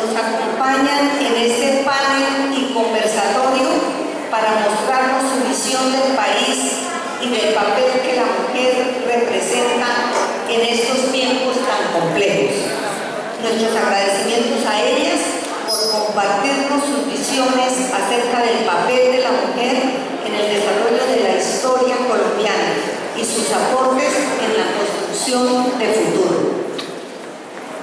nos acompañan en este panel y conversatorio para mostrarnos su visión del país y del papel que la mujer representa en estos tiempos tan complejos. Nuestros agradecimientos a ellas por compartirnos sus visiones acerca del papel de la mujer en el desarrollo de la historia colombiana y sus aportes en la construcción de futuro.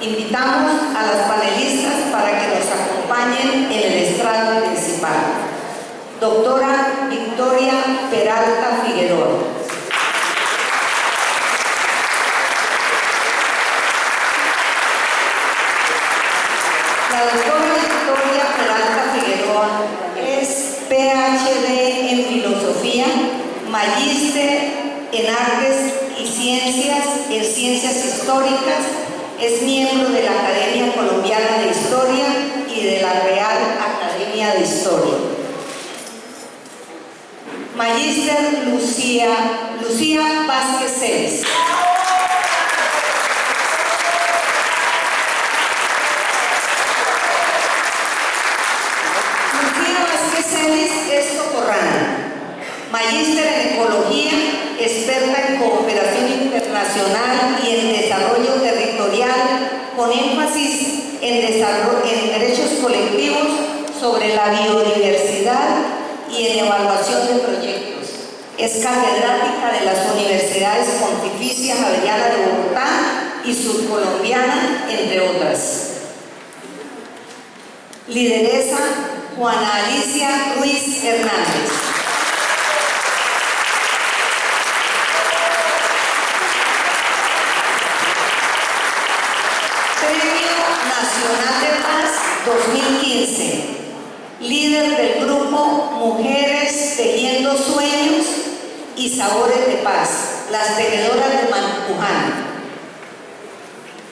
Invitamos a las panelistas para que nos acompañen en el estrado principal. Doctora Victoria Peralta Figueroa. La doctora Victoria Peralta Figueroa es PhD en Filosofía, magíster en Artes y Ciencias, en Ciencias Históricas, es miembro de la Academia Colombiana de Historia y de la Real Academia de Historia. Magíster Lucía Vázquez Celis. Es socorrana, magíster en Ecología, experta en cooperación internacional y en desarrollo territorial, con énfasis en derechos colectivos sobre la biodiversidad y en evaluación de proyectos. Es catedrática de las Universidades Pontificias Javeriana de Bogotá y Surcolombiana, entre otras. Lideresa Juana Alicia Ruiz Hernández. Premio Nacional de Paz 2015. Líder del grupo Mujeres Tejiendo Sueños y Sabores de Paz, las tejedoras de Mancuján.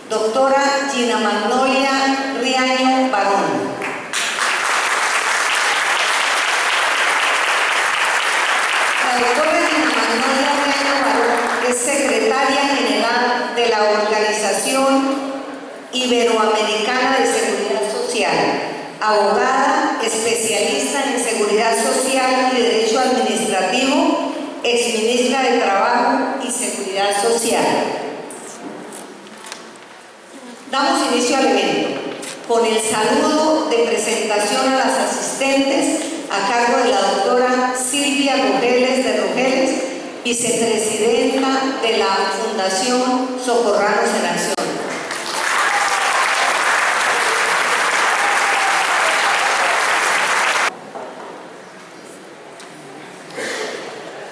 Doctora Gina Magnolia Riaño Barón. La doctora Gina Magnolia Riaño Barón es secretaria general de la Organización Iberoamericana de Seguridad Social, abogada, especialista en seguridad social y derecho administrativo, exministra de Trabajo y Seguridad Social. Damos inicio al evento con el saludo de presentación a las asistentes a cargo de la doctora Silvia Rogeles de Rogeles, vicepresidenta de la Fundación Socorranos en Acción.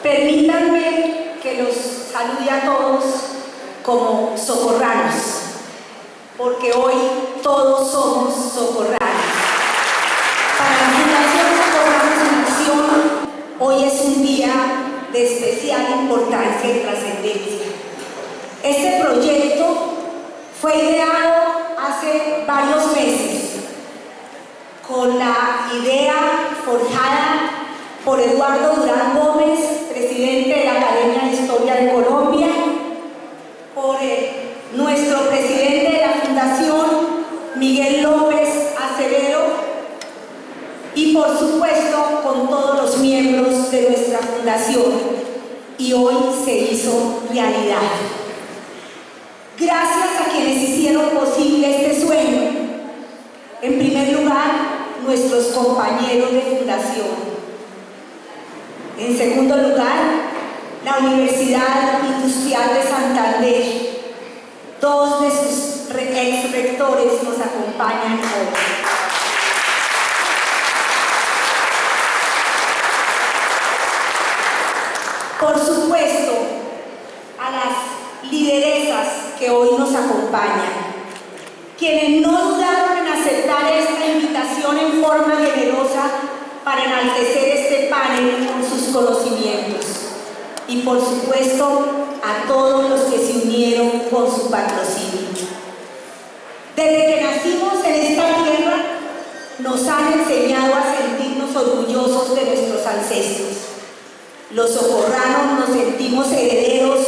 Permítanme que los salude a todos como socorranos, porque hoy todos somos socorranos. Para la Fundación Socorranos en Acción, hoy es un día de especial importancia y trascendencia. Este proyecto fue ideado hace varios meses con la idea forjada por Eduardo Durán Gómez, presidente de la Academia de Historia de Colombia, por nuestro presidente de la Fundación, Miguel López Acevedo, y por supuesto con todos los miembros de nuestra fundación, y hoy se hizo realidad. Gracias a quienes hicieron posible este sueño. En primer lugar, nuestros compañeros de fundación. En segundo lugar, la Universidad Industrial de Santander. Dos de sus ex-rectores nos acompañan hoy. Por supuesto, a las lideresas que hoy nos acompañan, quienes no dudaron en aceptar esta invitación en forma generosa para enaltecer este panel con sus conocimientos. Y por supuesto, a todos los que se unieron con su patrocinio. Desde que nacimos en esta tierra, nos han enseñado a sentirnos orgullosos de nuestros ancestros. Los socorranos nos sentimos herederos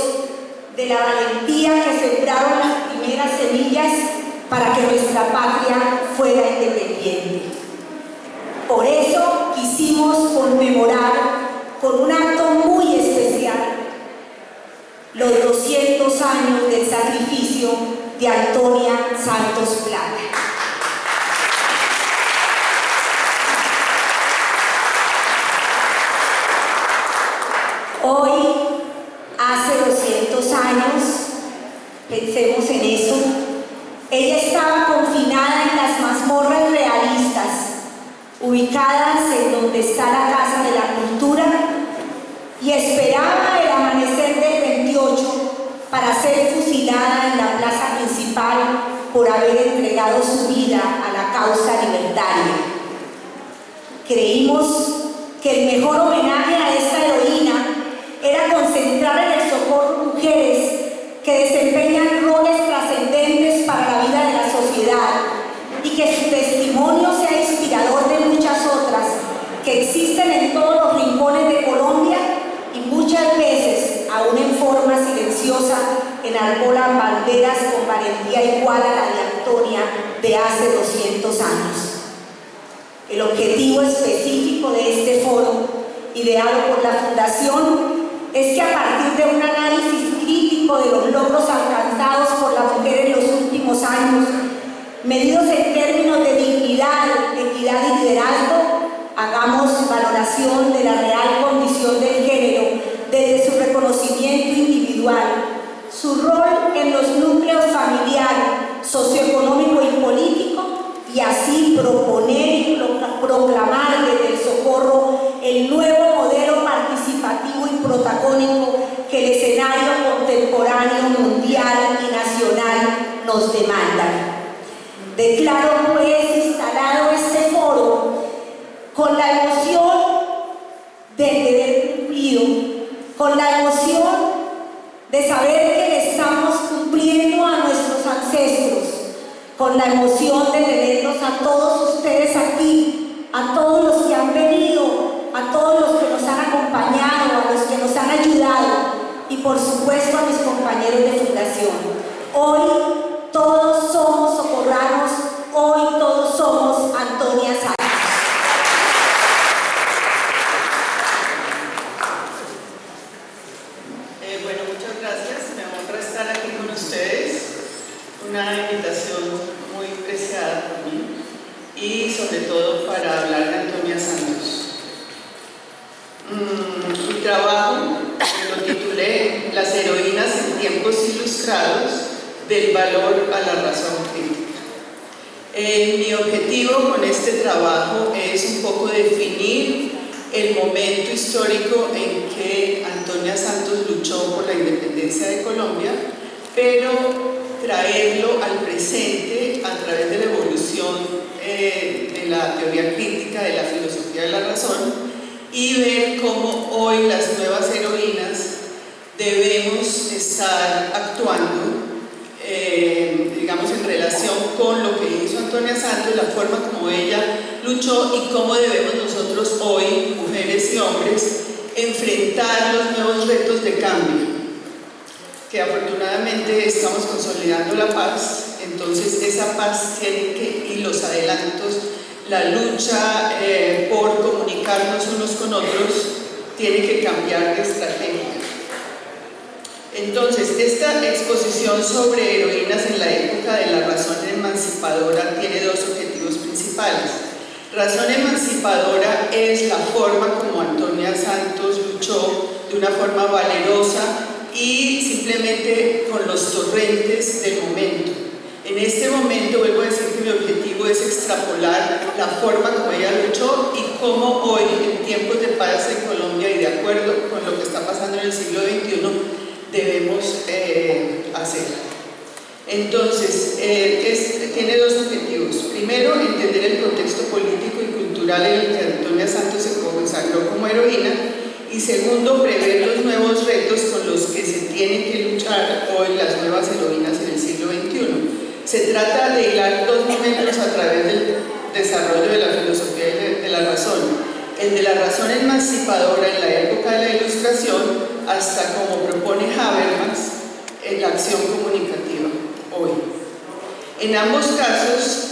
de la valentía que sembraron las primeras semillas para que nuestra patria fuera independiente. Por eso quisimos conmemorar con un acto muy especial los 200 años del sacrificio de Antonia Santos Plata. Hoy, hace 200 años, pensemos en eso, ella estaba confinada en las mazmorras realistas, ubicadas en donde está la Casa de la Cultura, y esperaba el amanecer del 28 para ser fusilada en la plaza principal por haber entregado su vida a la causa libertaria. Creímos que el mejor homenaje a esta heroína era concentrar en el socorro a mujeres que desempeñan roles trascendentes para la vida de la sociedad y que su testimonio sea inspirador de muchas otras que existen en todos los rincones de Colombia y muchas veces, aún en forma silenciosa, enarbolan banderas con valentía igual a la de Antonia de hace 200 años. El objetivo específico de este foro, ideado por la Fundación, es que a partir de un análisis crítico de los logros alcanzados por la mujer en los últimos años, medidos en términos de dignidad, equidad y liderazgo, hagamos valoración de la real condición del género desde su reconocimiento individual, su rol en los núcleos familiar, socioeconómico y político, y así proponer y proclamar desde el socorro el nuevo modelo participativo y protagónico que el escenario contemporáneo, mundial y nacional nos demanda. Declaro pues instalado este foro con la emoción del deber cumplido, con la emoción de saber que le estamos cumpliendo a nuestros ancestros, con la emoción de tenerlos a todos ustedes aquí, a todos los que han venido, a todos los que nos han acompañado, a los que nos han ayudado y por supuesto a mis compañeros de fundación. Hoy todos somos socorranos, hoy todos somos Antonia Santos. Bueno, muchas gracias. Me honra estar aquí con ustedes. Una invitación muy preciada por mí y sobre todo para hablar de Antonia Santos. Mi trabajo lo titulé Las heroínas en tiempos ilustrados, del valor a la razón crítica. Mi objetivo con este trabajo es un poco definir el momento histórico en que Antonia Santos luchó por la independencia de Colombia, pero traerlo al presente a través de la evolución de la teoría crítica, de la filosofía de la razón, y ver cómo hoy las nuevas heroínas debemos estar actuando, digamos, en relación con lo que hizo Antonia Santos, la forma como ella luchó y cómo debemos nosotros hoy, mujeres y hombres, enfrentar los nuevos retos de cambio, que afortunadamente estamos consolidando la paz. Entonces esa paz tiene que, y los adelantos, la lucha por comunicarnos unos con otros, tiene que cambiar de estrategia. Entonces, esta exposición sobre heroínas en la época de la razón emancipadora tiene dos objetivos principales. Razón emancipadora es la forma como Antonia Santos luchó de una forma valerosa y simplemente con los torrentes del momento. En este momento vuelvo a decir que mi objetivo es extrapolar la forma como ella luchó y cómo hoy, en tiempos de paz en Colombia y de acuerdo con lo que está pasando en el siglo XXI, debemos hacer. Entonces, tiene dos objetivos. Primero, entender el contexto político y cultural en el que Antonia Santos se consagró como heroína. Y segundo, prever los nuevos retos con los que se tienen que luchar hoy las nuevas heroínas en el siglo XXI. Se trata de hilar dos momentos a través del desarrollo de la filosofía de la razón. El de la razón emancipadora en la época de la Ilustración, hasta como propone Habermas, en la acción comunicativa hoy. En ambos casos,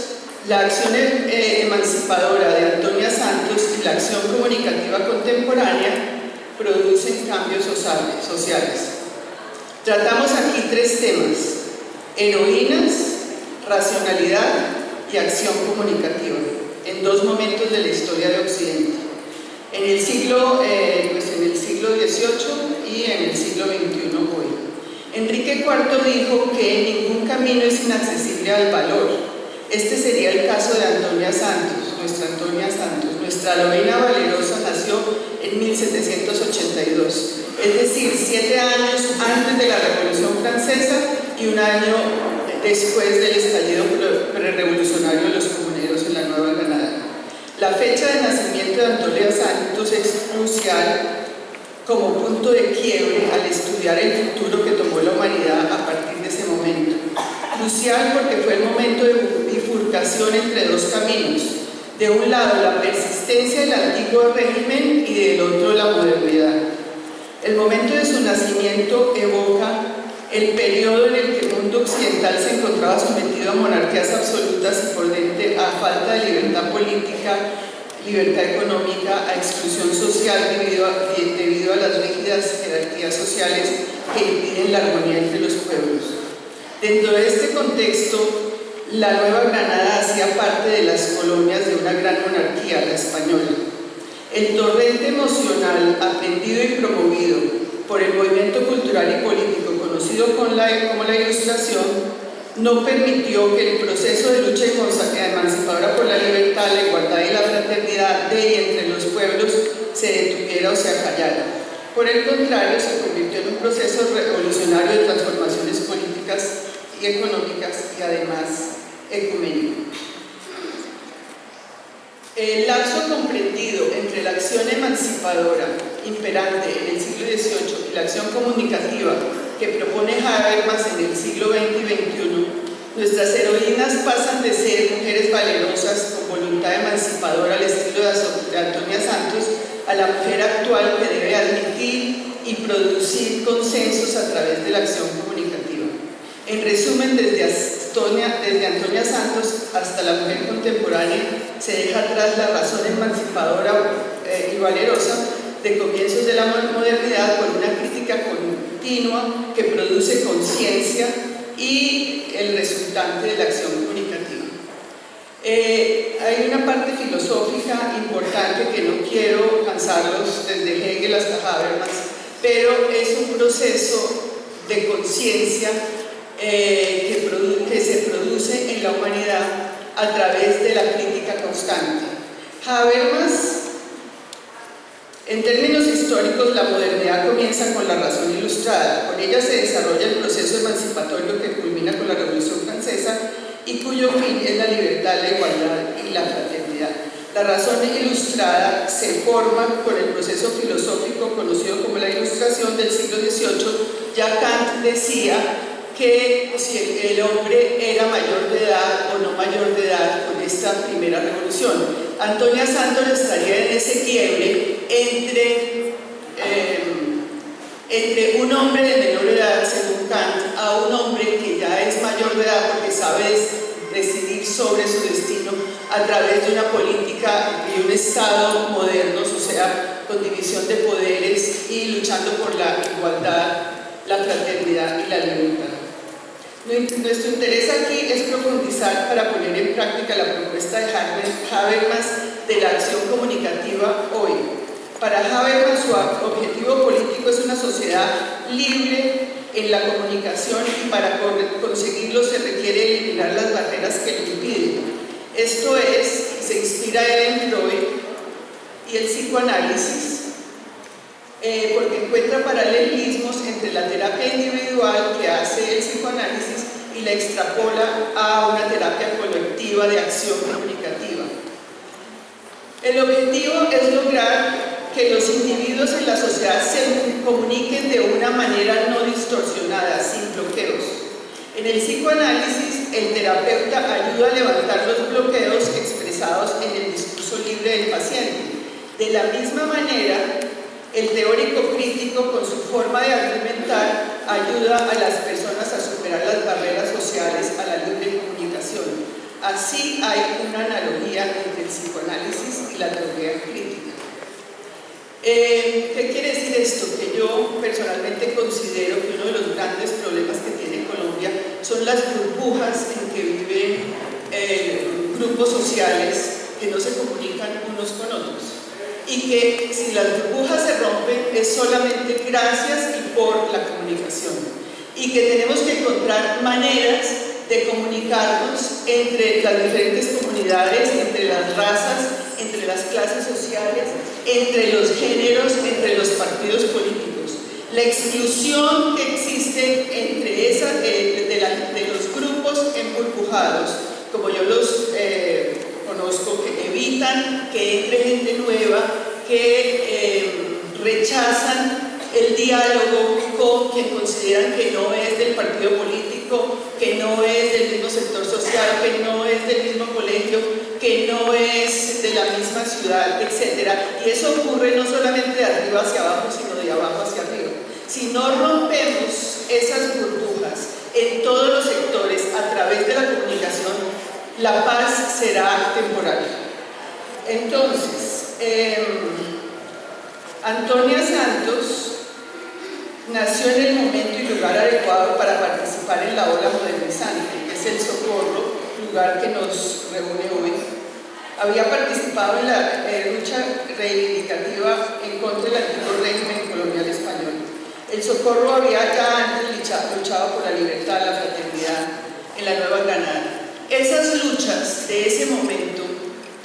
la acción emancipadora de Antonia Santos y la acción comunicativa contemporánea producen cambios sociales. Tratamos aquí tres temas: heroínas, racionalidad y acción comunicativa, en dos momentos de la historia de Occidente, en el siglo XVIII y en el siglo XXI hoy. Enrique IV dijo que ningún camino es inaccesible al valor. Este sería el caso de Antonia Santos, nuestra Antonia Santos. Nuestra Lorena Valerosa nació en 1782, es decir, 7 años antes de la Revolución Francesa y un año después del estallido prerevolucionario de los comuneros en la Nueva Granada. La fecha de nacimiento de Antonia Santos es crucial como punto de quiebre al estudiar el futuro que tomó la humanidad a partir de ese momento. Crucial porque fue el momento de bifurcación entre dos caminos: de un lado la persistencia del antiguo régimen y del otro la modernidad. El momento de su nacimiento evoca el periodo en el que el mundo occidental se encontraba sometido a monarquías absolutas y por dentro a falta de libertad política, libertad económica, a exclusión social debido a las rígidas jerarquías sociales que impiden la armonía entre los pueblos. Dentro de este contexto, la Nueva Granada hacía parte de las colonias de una gran monarquía, la española. El torrente emocional aprendido y promovido por el movimiento cultural y político conocido como la Ilustración no permitió que el proceso de lucha emancipadora por la libertad, la igualdad y la fraternidad de y entre los pueblos se detuviera o se acallara. Por el contrario, se convirtió en un proceso revolucionario de transformaciones políticas y económicas y además ecuménico. El lapso comprendido entre la acción emancipadora imperante en el siglo XVIII y la acción comunicativa que propone Habermas en el siglo XX y XXI, nuestras heroínas pasan de ser mujeres valerosas con voluntad emancipadora al estilo de Antonia Santos a la mujer actual que debe admitir y producir consensos a través de la acción comunicativa. En resumen, desde Antonia Santos hasta la mujer contemporánea se deja atrás la razón emancipadora y valerosa de comienzos de la modernidad por una crítica continua que produce conciencia y el resultante de la acción comunicativa. Hay una parte filosófica importante que no quiero cansarlos desde Hegel hasta Habermas, pero es un proceso de conciencia que se produce en la humanidad a través de la crítica constante. Habermas, en términos históricos, la modernidad comienza con la razón ilustrada. Con ella se desarrolla el proceso emancipatorio que culmina con la Revolución Francesa y cuyo fin es la libertad, la igualdad y la fraternidad. La razón ilustrada se forma con el proceso filosófico conocido como la Ilustración del siglo XVIII. Ya Kant decía que si el hombre era mayor de edad o no mayor de edad con esta primera revolución. Antonia Santos estaría en ese quiebre entre un hombre de menor edad, según Kant, a un hombre que ya es mayor de edad porque sabe decidir sobre su destino a través de una política y un Estado modernos, o sea, con división de poderes y luchando por la igualdad, la fraternidad y la libertad. Nuestro interés aquí es profundizar para poner en práctica la propuesta de Habermas de la acción comunicativa hoy. Para Habermas, su objetivo político es una sociedad libre en la comunicación y para conseguirlo se requiere eliminar las barreras que lo impiden. Esto es, se inspira él en Freud y el psicoanálisis, porque encuentra paralelismos entre la terapia individual que hace el psicoanálisis y la extrapola a una terapia colectiva de acción comunicativa. El objetivo es lograr que los individuos en la sociedad se comuniquen de una manera no distorsionada, sin bloqueos. En el psicoanálisis, el terapeuta ayuda a levantar los bloqueos expresados en el discurso libre del paciente. De la misma manera, el teórico crítico, con su forma de argumentar, ayuda a las personas a superar las barreras sociales a la libre comunicación. Así hay una analogía entre el psicoanálisis y la teoría crítica. ¿Qué quiere decir esto? Que yo personalmente considero que uno de los grandes problemas que tiene Colombia son las burbujas en que viven grupos sociales que no se comunican unos con otros, y que si las burbujas se rompen es solamente gracias y por la comunicación, y que tenemos que encontrar maneras de comunicarnos entre las diferentes comunidades, entre las razas, entre las clases sociales, entre los géneros, entre los partidos políticos. La exclusión que existe entre de los grupos emburbujados, como yo los conozco, que evitan que entre gente nueva, que rechazan el diálogo con quien consideran que no es del partido político, que no es del mismo sector social, que no es del mismo colegio, que no es de la misma ciudad, etc. Y eso ocurre no solamente de arriba hacia abajo, sino de abajo hacia arriba. Si no rompemos esas burbujas en todos los sectores a través de la comunicación, la paz será temporal. Entonces, Antonia Santos nació en el momento y lugar adecuado para participar en la ola modernizante, que es el Socorro, lugar que nos reúne hoy. Había participado en la lucha reivindicativa en contra del antiguo régimen colonial español. El Socorro había ya antes luchado por la libertad, la fraternidad en la Nueva Granada. Esas luchas de ese momento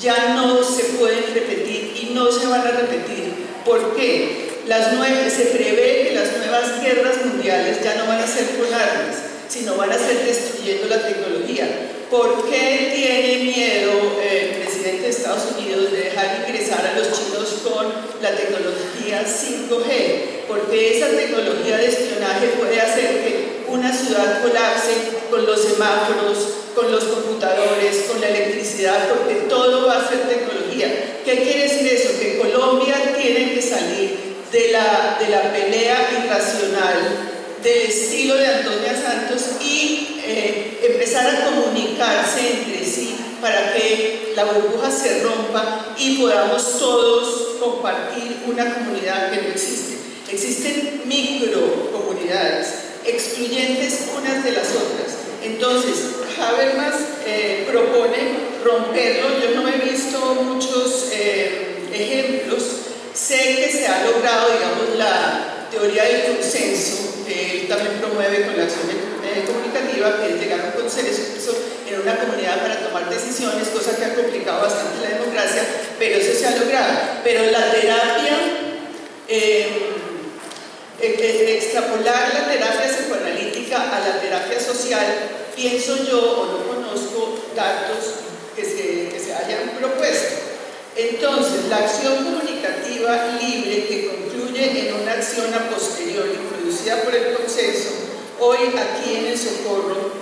ya no se pueden repetir y no se van a repetir. ¿Por qué? Se prevé que las nuevas guerras mundiales ya no van a ser con armas, sino van a ser destruyendo la tecnología. ¿Por qué tiene miedo el presidente de Estados Unidos de dejar ingresar a los chinos con la tecnología 5G? Porque esa tecnología de espionaje puede hacer que una ciudad colapse con los semáforos, con los computadores, con la electricidad, porque todo va a ser tecnología. ¿Qué quiere decir eso? Que Colombia tiene que salir de la pelea irracional del estilo de Antonia Santos y empezar a comunicarse entre sí para que la burbuja se rompa y podamos todos compartir una comunidad que no existe. Existen microcomunidades, excluyentes unas de las otras. Entonces, Habermas propone romperlo. Yo no he visto muchos ejemplos. Sé que se ha logrado, digamos, la teoría del consenso, que él también promueve con la acción comunicativa, que es llegar a un consenso en una comunidad para tomar decisiones, cosa que ha complicado bastante la democracia, pero eso se ha logrado. Pero la terapia, extrapolar la terapia psicoanalítica a la terapia social, pienso yo, o no conozco datos que se hayan propuesto. Entonces, la acción comunicativa libre que concluye en una acción a posteriori producida por el consenso, hoy aquí en el Socorro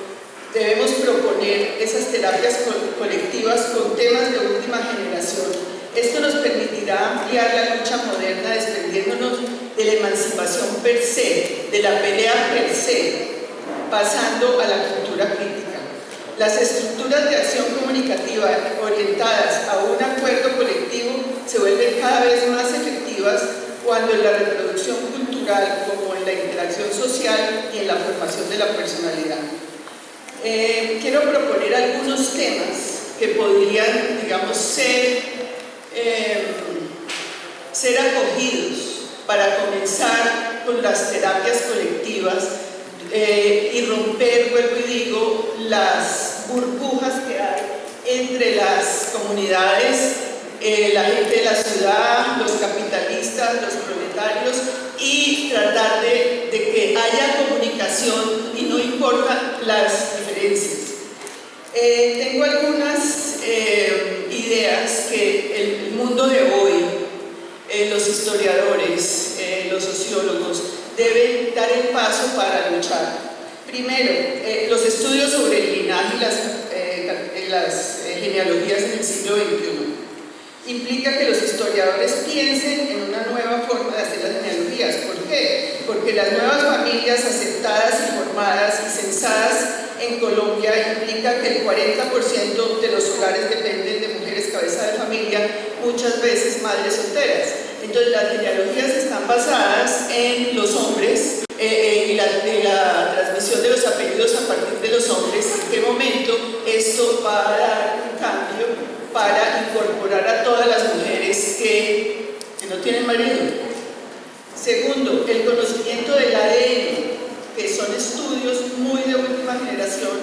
debemos proponer esas terapias colectivas con temas de última generación. Esto nos permitirá ampliar la lucha moderna desprendiéndonos de la emancipación per se, de la pelea per se, pasando a la cultura crítica. Las estructuras de acción comunicativa orientadas a un acuerdo colectivo se vuelven cada vez más efectivas cuando en la reproducción cultural, como en la interacción social y en la formación de la personalidad. Quiero proponer algunos temas que podrían, digamos, ser acogidos para comenzar con las terapias colectivas y romper, vuelvo y digo, las burbujas que hay entre las comunidades, la gente de la ciudad, los capitalistas, los proletarios, y tratar de que haya comunicación y no importan las diferencias. Tengo algunas ideas que el mundo de hoy, los historiadores, los sociólogos, deben dar el paso para luchar. Primero, los estudios sobre el linaje y las genealogías en el siglo XXI. implica que los historiadores piensen en una nueva forma de hacer las genealogías. ¿Por qué? Porque las nuevas familias aceptadas, informadas y censadas en Colombia implica que el 40% de los hogares dependen de mujeres cabeza de familia, muchas veces madres solteras. Entonces las genealogías están basadas en los hombres y la transmisión de los apellidos a partir de los hombres. ¿En qué momento esto va a dar un cambio para incorporar a todas las mujeres que no tienen marido? Segundo, el conocimiento del ADN, que son estudios muy de última generación,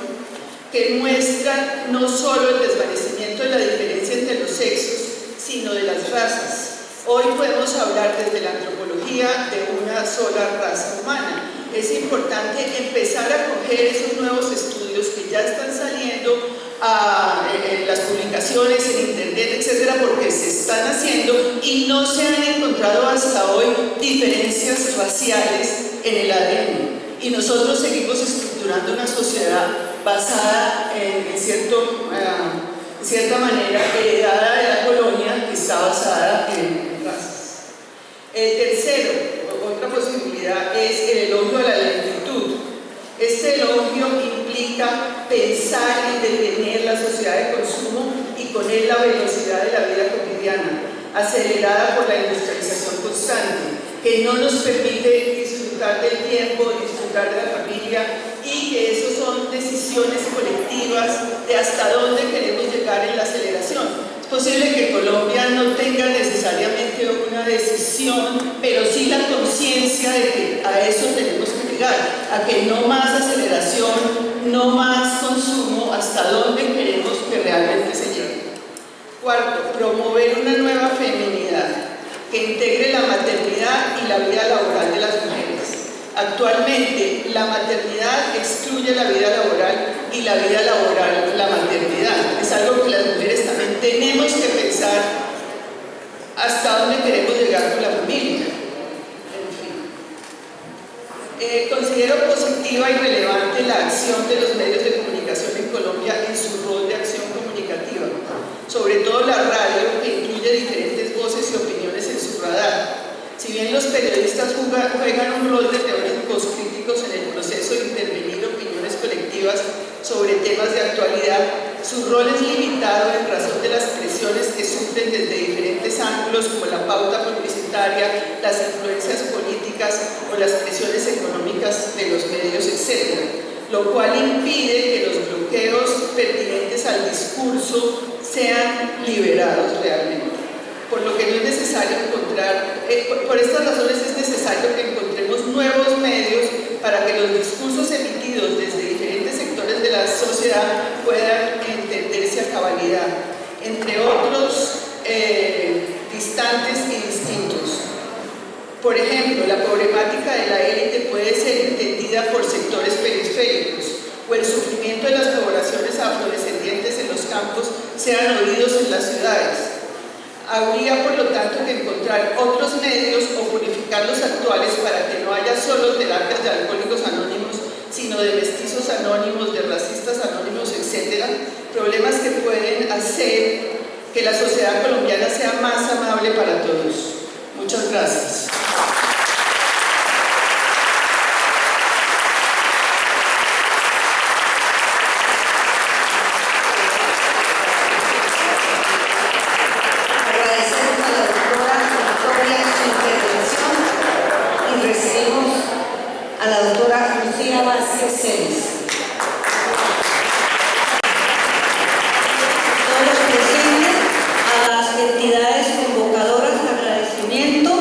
que muestran no solo el desvanecimiento de la diferencia entre los sexos, sino de las razas. Hoy podemos hablar desde la antropología de una sola raza humana. Es importante empezar a coger esos nuevos estudios que ya están saliendo en las publicaciones, en internet, etcétera, porque se están haciendo y no se han encontrado hasta hoy diferencias raciales en el ADN. Y nosotros seguimos estructurando una sociedad basada en cierta manera heredada de la colonia, que está basada en razas. El tercero, otra posibilidad, es el elogio a la lentitud. Este elogio implica pensar en detener la sociedad de consumo y con él la velocidad de la vida cotidiana, acelerada por la industrialización constante, que no nos permite disfrutar del tiempo, disfrutar de la familia, y que eso son decisiones colectivas de hasta dónde queremos llegar en la aceleración. Es posible que Colombia no tenga necesariamente una decisión, pero sí la conciencia de que a eso tenemos que llegar, a que no más aceleración, no más consumo, hasta dónde queremos que realmente se llegue. Cuarto, promover una nueva feminidad que integre la maternidad y la vida laboral de las mujeres. Actualmente, la maternidad excluye la vida laboral y la vida laboral la maternidad. Es algo que las mujeres también tenemos que pensar hasta dónde queremos llegar con la familia. En fin. Considero positiva y relevante la acción de los medios de comunicación en Colombia en su rol de acción comunicativa, sobre todo la radio, que incluye diferentes voces y opiniones en su radar. Si bien los periodistas juegan un rol de teóricos críticos en el proceso de intervenir opiniones colectivas sobre temas de actualidad, su rol es limitado en razón de las presiones que sufren desde diferentes ángulos, como la pauta publicitaria, las influencias políticas o las presiones económicas de los medios, etc., lo cual impide que los bloqueos pertinentes al discurso sean liberados realmente. Por lo que no es necesario encontrar, por estas razones es necesario que encontremos nuevos medios para que los discursos emitidos desde diferentes sectores de la sociedad puedan entenderse a cabalidad, entre otros distantes y distintos. Por ejemplo, la problemática de la élite puede ser entendida por sectores periféricos, o el sufrimiento de las poblaciones afrodescendientes en los campos sean oídos en las ciudades. Habría, por lo tanto, que encontrar otros medios o purificar los actuales para que no haya solo terapias de alcohólicos anónimos, sino de mestizos anónimos, de racistas anónimos, etc. Problemas que pueden hacer que la sociedad colombiana sea más amable para todos. Muchas gracias. A la doctora Lucía Vázquez Celis. Todos los presentes, a las entidades convocadoras, agradecimiento,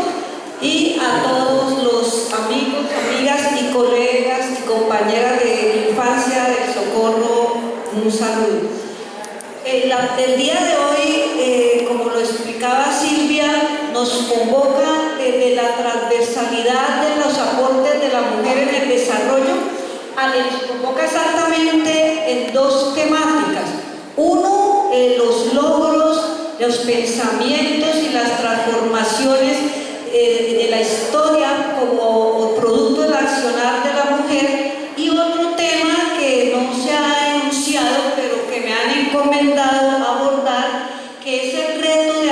y a todos los amigos, amigas y colegas y compañeras de infancia del Socorro, un saludo. El día de hoy, como lo explicaba Silvia, nos convoca desde la transversalidad de los aportes de la mujer en el desarrollo, nos convoca exactamente en dos temáticas. Uno, los logros, los pensamientos y las transformaciones de la historia como producto del accionar de la mujer, y otro tema que no se ha enunciado pero que me han encomendado abordar, que es el reto de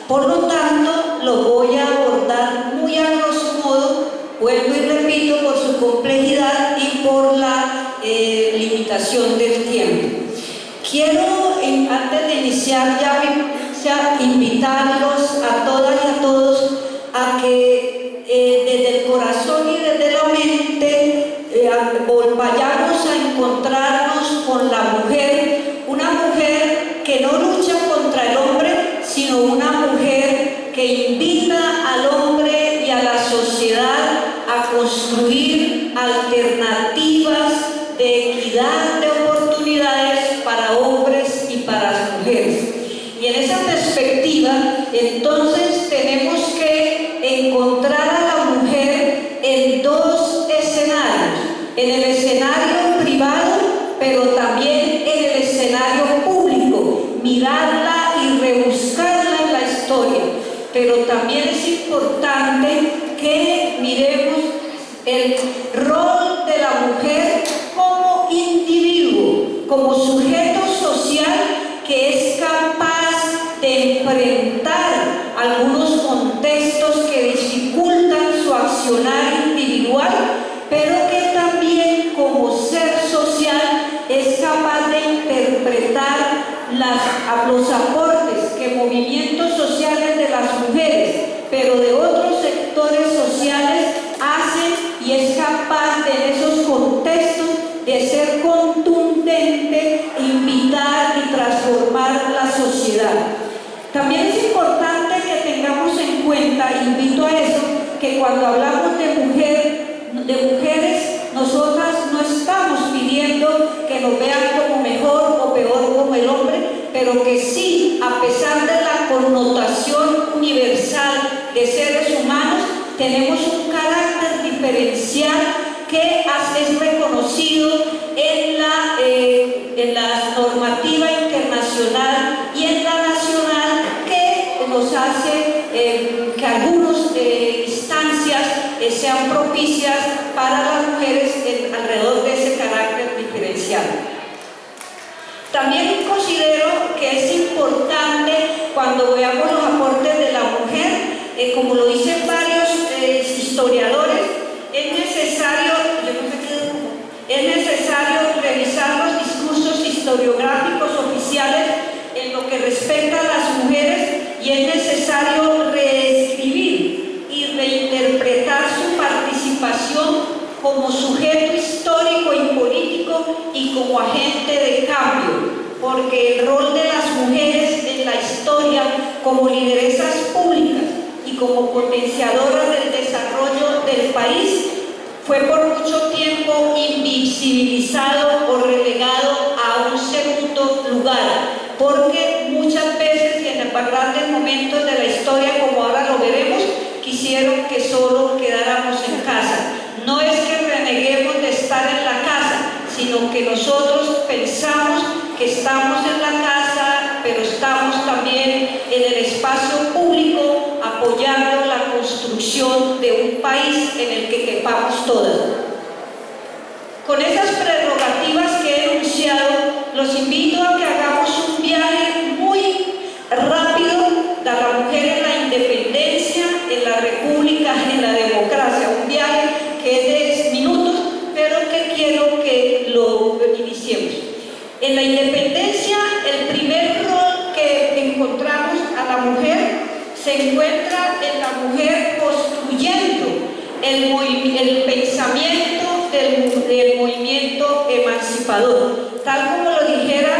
Por lo tanto, lo voy a abordar muy a grosso modo, vuelvo y repito, por su complejidad y por la limitación del tiempo. Quiero, antes de iniciar ya invitarlos a todas y a todos a que desde el corazón y desde la mente vayamos a encontrarnos con la mujer, una mujer que no lucha contra el hombre, sino una mujer que invita al hombre y a la sociedad a construir alternativas de equidad de oportunidades para hombres y para mujeres. Y en esa perspectiva, entonces tenemos que encontrar a la mujer en dos escenarios: en el escenario privado, pero también en el escenario público, mirarla y rebuscarla en la historia. Pero también es importante que miremos el rol de la mujer como individuo, como sujeto social que es capaz de enfrentar algunos contextos que dificultan su accionar individual, pero que también como ser social es capaz de interpretar los aportes que movimientos sociales de las mujeres, pero de otros sectores sociales hacen, y es capaz de en esos contextos de ser contundente, invitar y transformar la sociedad. También es importante que tengamos en cuenta, invito a eso, que cuando hablamos de mujeres, nosotras no estamos pidiendo que nos vean como mejor o peor como el hombre, pero que sí, a pesar de la connotación universal de seres humanos, tenemos un carácter diferencial que es reconocido en la normativa internacional y en la nacional, que nos hace que algunas instancias sean propicias para las mujeres alrededor de ese carácter diferencial. También considero que es importante, cuando veamos los aportes de la mujer, como lo dicen varios historiadores, es necesario revisar los discursos historiográficos oficiales en lo que respecta a las mujeres, y es necesario reescribir y reinterpretar su participación como sujeto histórico y político y como agente de cambio, porque el rol de las mujeres en la historia como lideresas públicas y como potenciadoras del desarrollo del país fue por mucho tiempo invisibilizado o relegado a un segundo lugar, porque muchas veces y en grandes momentos de la historia, como ahora lo veremos, quisieron que solo quedáramos en casa. No es que reneguemos de estar en la casa, sino que nosotros pensamos que estamos en la casa, pero estamos también en el espacio público apoyando la construcción de un país en el que quepamos todas. Con esas prerrogativas que he enunciado, los invito a que hagamos un viaje muy rápido de la mujer en la independencia, en la república, en la democracia, un viaje que es de minutos, pero que quiero que lo iniciemos. En la independencia, el primer rol que encontramos a la mujer se encuentra en la mujer construyendo el pensamiento del movimiento emancipador. Tal como lo dijera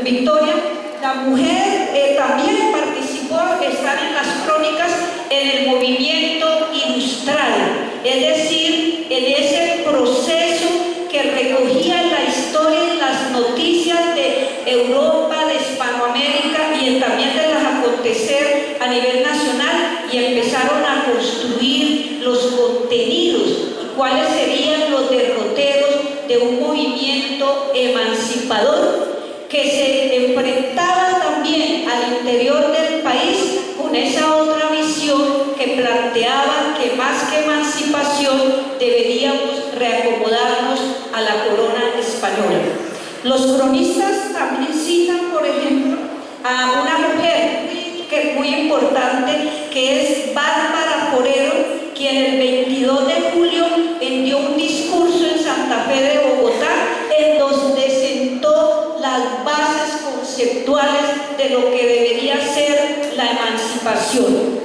Victoria, la mujer también participó, están en las crónicas, en el movimiento industrial, es decir, en ese proceso que recogía la historia y las noticias de Europa, de Hispanoamérica y también de los acontecer a nivel nacional, y empezaron a construir los contenidos y cuáles serían los derroteros de un movimiento emancipador que se enfrentaba también al interior del país con esa otra visión que planteaba que más que emancipación deberíamos reacomodarnos a la corona española. Los cronistas también citan, por ejemplo, a una mujer que es Bárbara Forero, quien el 22 de julio dio un discurso en Santa Fe de Bogotá, en donde sentó las bases conceptuales de lo que debería ser la emancipación.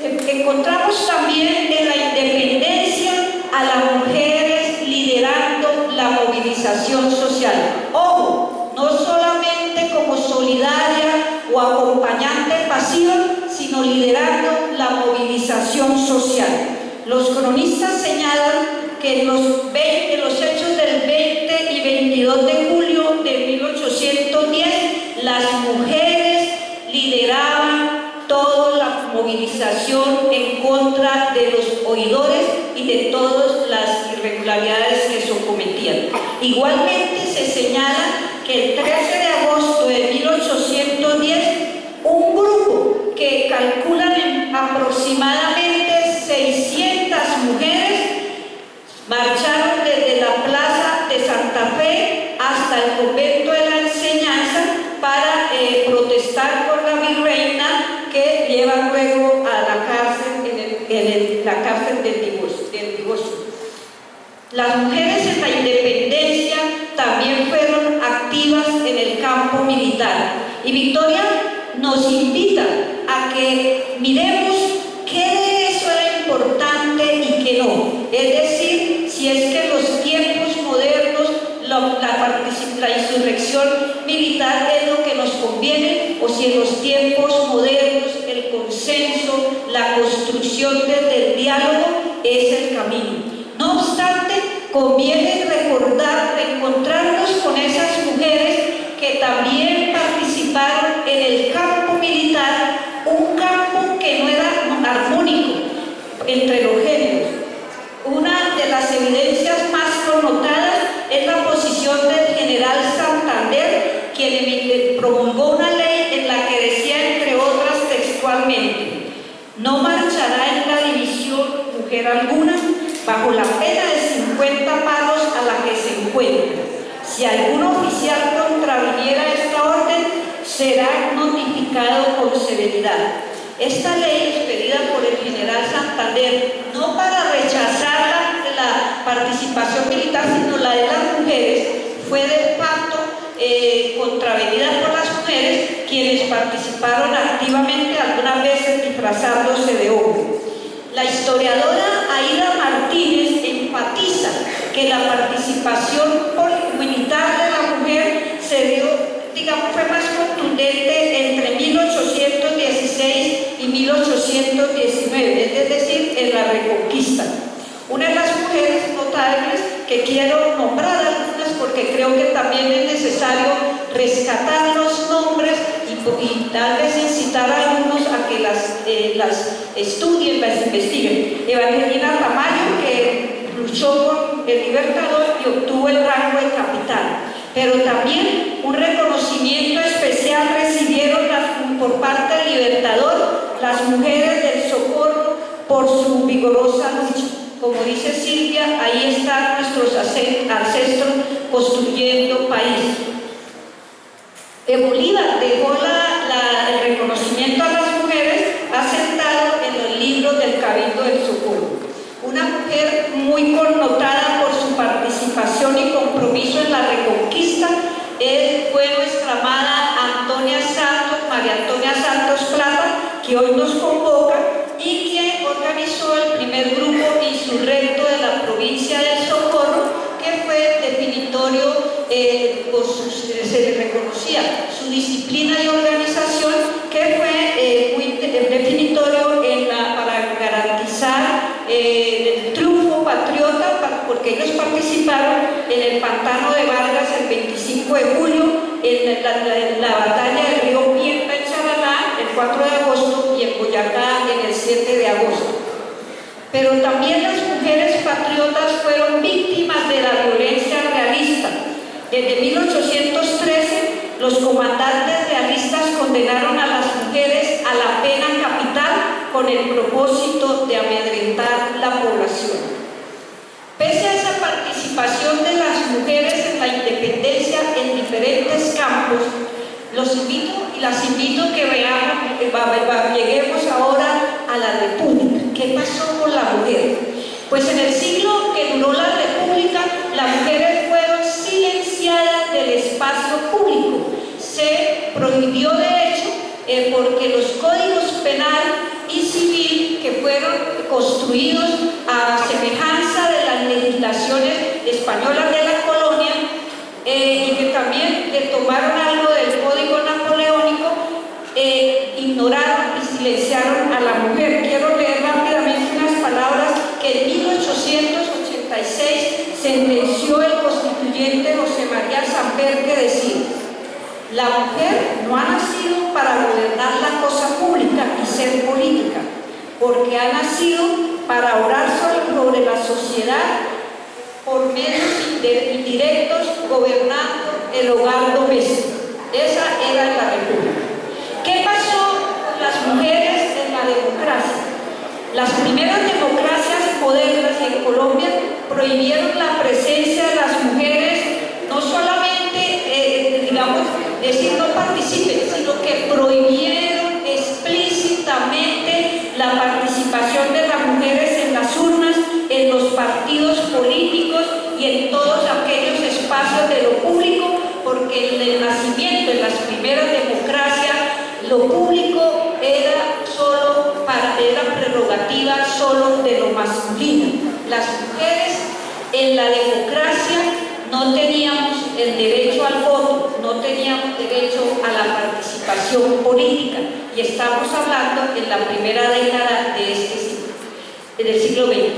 Encontramos también en la independencia a las mujeres liderando la movilización social. Ojo, no solamente como solidaria o acompañante pasiva, sino liderando la movilización social. Los cronistas señalan que en los hechos del 20 y 22 de julio de 1810, las mujeres lideraban toda la movilización en contra de los oidores y de todas las irregularidades que se cometían. Igualmente se señala que el 13 de agosto de 1810, un grupo que calculan en aproximadamente 600 mujeres marcharon desde la plaza de Santa Fe hasta el convento de la Enseñanza para protestar por la virreina, que lleva luego a la cárcel, la cárcel del divorcio. Las mujeres en la independencia también fueron activas en el campo militar. Y Victoria nos invita a que miremos qué de eso era importante y qué no. Es decir, si es que en los tiempos modernos la insurrección militar es lo que nos conviene, o si en los tiempos modernos el consenso, la construcción desde el diálogo es el camino. No obstante, conviene reencontrarnos con esas mujeres que también participaron en el campo militar, un campo que no era armónico entre los géneros. Una de las evidencias más connotadas es la posición del general Santander, quien promulgó una ley en la que decía, entre otras, textualmente: no marchará en la división mujer alguna bajo la pena de 50 palos a la que se encuentre. Si algún oficial contraviniera esta orden, será notificado con severidad. Esta ley, expedida por el general Santander, no para rechazar la participación militar, sino la de las mujeres, fue de facto contravenida por las mujeres, quienes participaron activamente, algunas veces disfrazándose de hombre. La historiadora Aida Martínez enfatiza que la participación militar de la mujer se dio, fue más contundente entre 1816 y 1819, es decir, en la Reconquista. Una de las mujeres notables que quiero nombrar algunas, porque creo que también es necesario rescatar los nombres y tal vez incitar a algunos a que las estudien, las investiguen. Evangelina Tamayo, que luchó con el Libertador y obtuvo el rango de capitán. Pero también un reconocimiento especial recibieron por parte del Libertador las mujeres del Socorro por su vigorosa lucha. Como dice Silvia, ahí están nuestros ancestros construyendo país. Bolívar dejó el reconocimiento a las mujeres asentado en los libros del Cabildo del Socorro. Una mujer muy connotada por su participación y compromiso en la Reconquista fue nuestra amada María Antonia Santos Plata, que hoy nos convoca y que organizó el primer grupo insurrecto de la provincia del Socorro, que fue definitorio, se le reconocía su disciplina y organización, que fue muy definitorio para garantizar el triunfo patriota, porque ellos participaron en el Pantano de Vargas el 25 de julio, en la batalla del río Piedra en Charalá el 4 de agosto y en Boyacá en el 7 de agosto. Pero también las mujeres patriotas fueron víctimas de la violencia realista. Desde 1813, los comandantes realistas condenaron a las mujeres a la pena capital con el propósito de amedrentar la población. Pese a esa participación de las mujeres en la independencia en diferentes campos, Los invito y las invito que veamos, lleguemos ahora a la República. ¿Qué pasó con la mujer? Pues en el siglo que duró la República, las mujeres fueron silenciadas del espacio público. Se prohibió de hecho porque los códigos penal y civil que fueron construidos a semejanza de las legislaciones españolas de la colonia y que también le tomaron algo del código napoleónico, ignoraron y silenciaron a la mujer. Quiero leer rápidamente unas palabras que en 1886 sentenció el constituyente José María Samper, que decía: la mujer no ha nacido para gobernar la cosa pública y ser política, porque ha nacido para orar sobre la sociedad por medios indirectos, gobernando el hogar doméstico. Esa era la República. ¿Qué pasó con las mujeres en la democracia? Las primeras democracias modernas en Colombia prohibieron la presencia de las mujeres, no solamente, decir no participen, sino que prohibieron explícitamente la participación de las mujeres en las urnas, en los partidos políticos y en todos aquellos espacios de lo público, porque en el nacimiento, en las primeras democracias, lo público era prerrogativa solo de lo masculino. Las mujeres en la democracia no teníamos el derecho al voto, no teníamos derecho a la participación política, y estamos hablando en la primera década de este siglo, del siglo XX.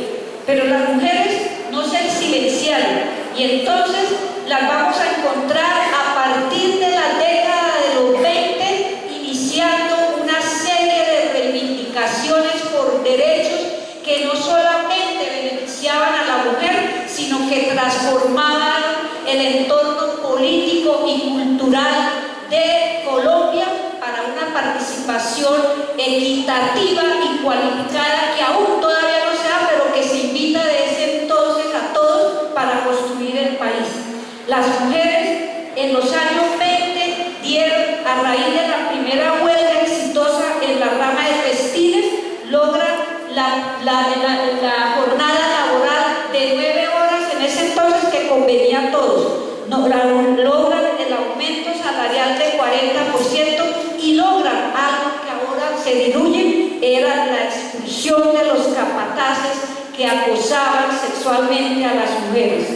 Pero las mujeres no se silenciaron, y entonces las vamos a encontrar a partir de la década de los 20, iniciando una serie de reivindicaciones por derechos que no solamente beneficiaban a la mujer, sino que transformaban el entorno político y cultural de Colombia para una participación equitativa y cualificada, que aún todavía no se da, pero que se invita desde entonces a todos para construir el país. Las mujeres en los años 20 dieron, a raíz de la primera huelga exitosa en la rama de textiles, logran la jornada laboral de 9 horas en ese entonces, que convenía a todos. Logran el aumento salarial de 40% y logran algo que ahora se diluye, era la expulsión de los capataces que acosaban sexualmente a las mujeres.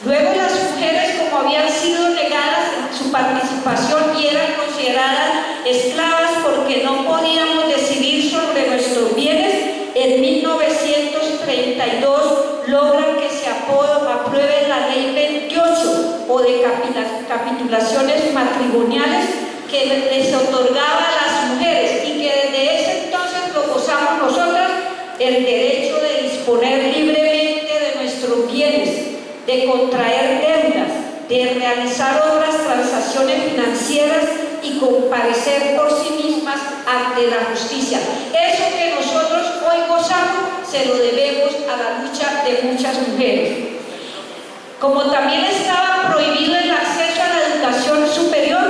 Luego las mujeres, como habían sido negadas su participación y eran consideradas esclavas porque no podíamos decidir sobre nuestros bienes, en 1932 logran que se apruebe la ley 28 o de capitulaciones matrimoniales, que les otorgaba a las mujeres, y que desde ese entonces lo gozamos nosotras, el derecho de disponer libremente de nuestros bienes, de contraer deudas, de realizar otras transacciones financieras y comparecer por sí mismas ante la justicia. Eso que nosotros hoy gozamos se lo debemos a la lucha de muchas mujeres. Como también estaba prohibido el acceso a la educación superior,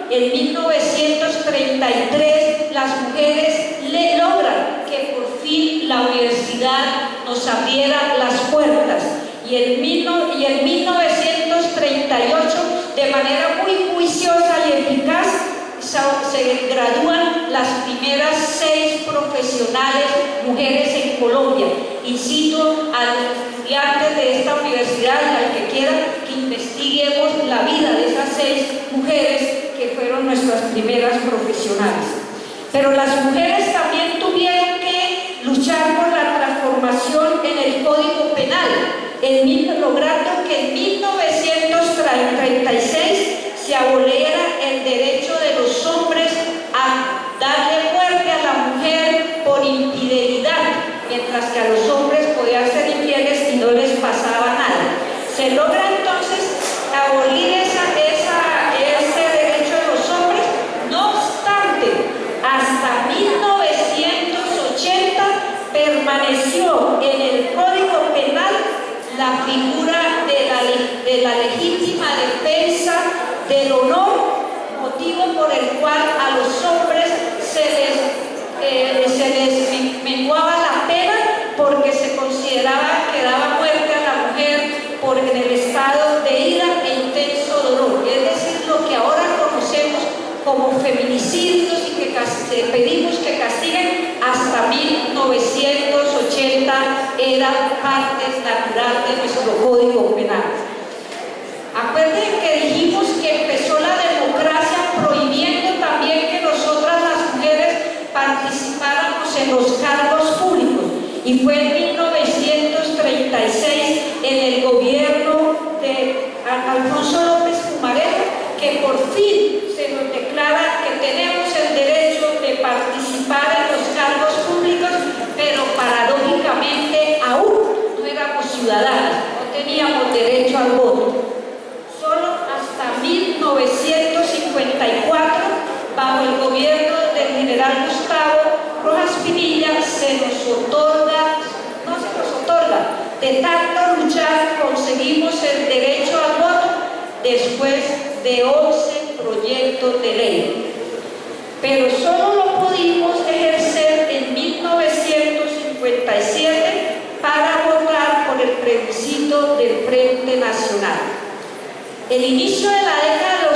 en 1933 las mujeres logran que por fin la universidad nos abriera las puertas, y en 1938, de manera muy juiciosa y eficaz, se gradúan las primeras 6 profesionales mujeres en Colombia. Incito a los estudiantes de esta universidad y al que quiera que investiguemos la vida de esas 6 mujeres que fueron nuestras primeras profesionales. Pero las mujeres también tuvieron que luchar por la transformación en el Código Penal, logrando que en 1936 se aboliera el derecho de los hombres a darle muerte a la mujer por infidelidad, mientras que a los hombres podían ser infieles y no les pasaba nada. Se logra entonces abolir ese derecho de los hombres. No obstante, hasta 1980 permaneció en el Código Penal la figura de la legítima defensa del honor como por el cual a los hombres se les menguaba la pena porque se consideraba que daba muerte a la mujer por en el estado de ira e intenso dolor, es decir, lo que ahora conocemos como feminicidios y que pedimos que castiguen hasta 1980, era parte natural de nuestro Código Penal. Acuérdense que dijimos que empezó la democracia prohibiendo también que nosotras las mujeres participáramos en los cargos públicos, y fue en 1936 en el gobierno de Alfonso López Pumarejo que por fin se nos declara que tenemos el derecho de participar en los cargos públicos, pero paradójicamente aún no éramos ciudadanos, no teníamos derecho al voto. Solo hasta 1954, bajo el gobierno del general Gustavo Rojas Pinilla, de tanto luchar conseguimos el derecho al voto después de 11 proyectos de ley. Pero solo lo pudimos ejercer en 1957 para votar por el plebiscito del Frente Nacional. El inicio de la década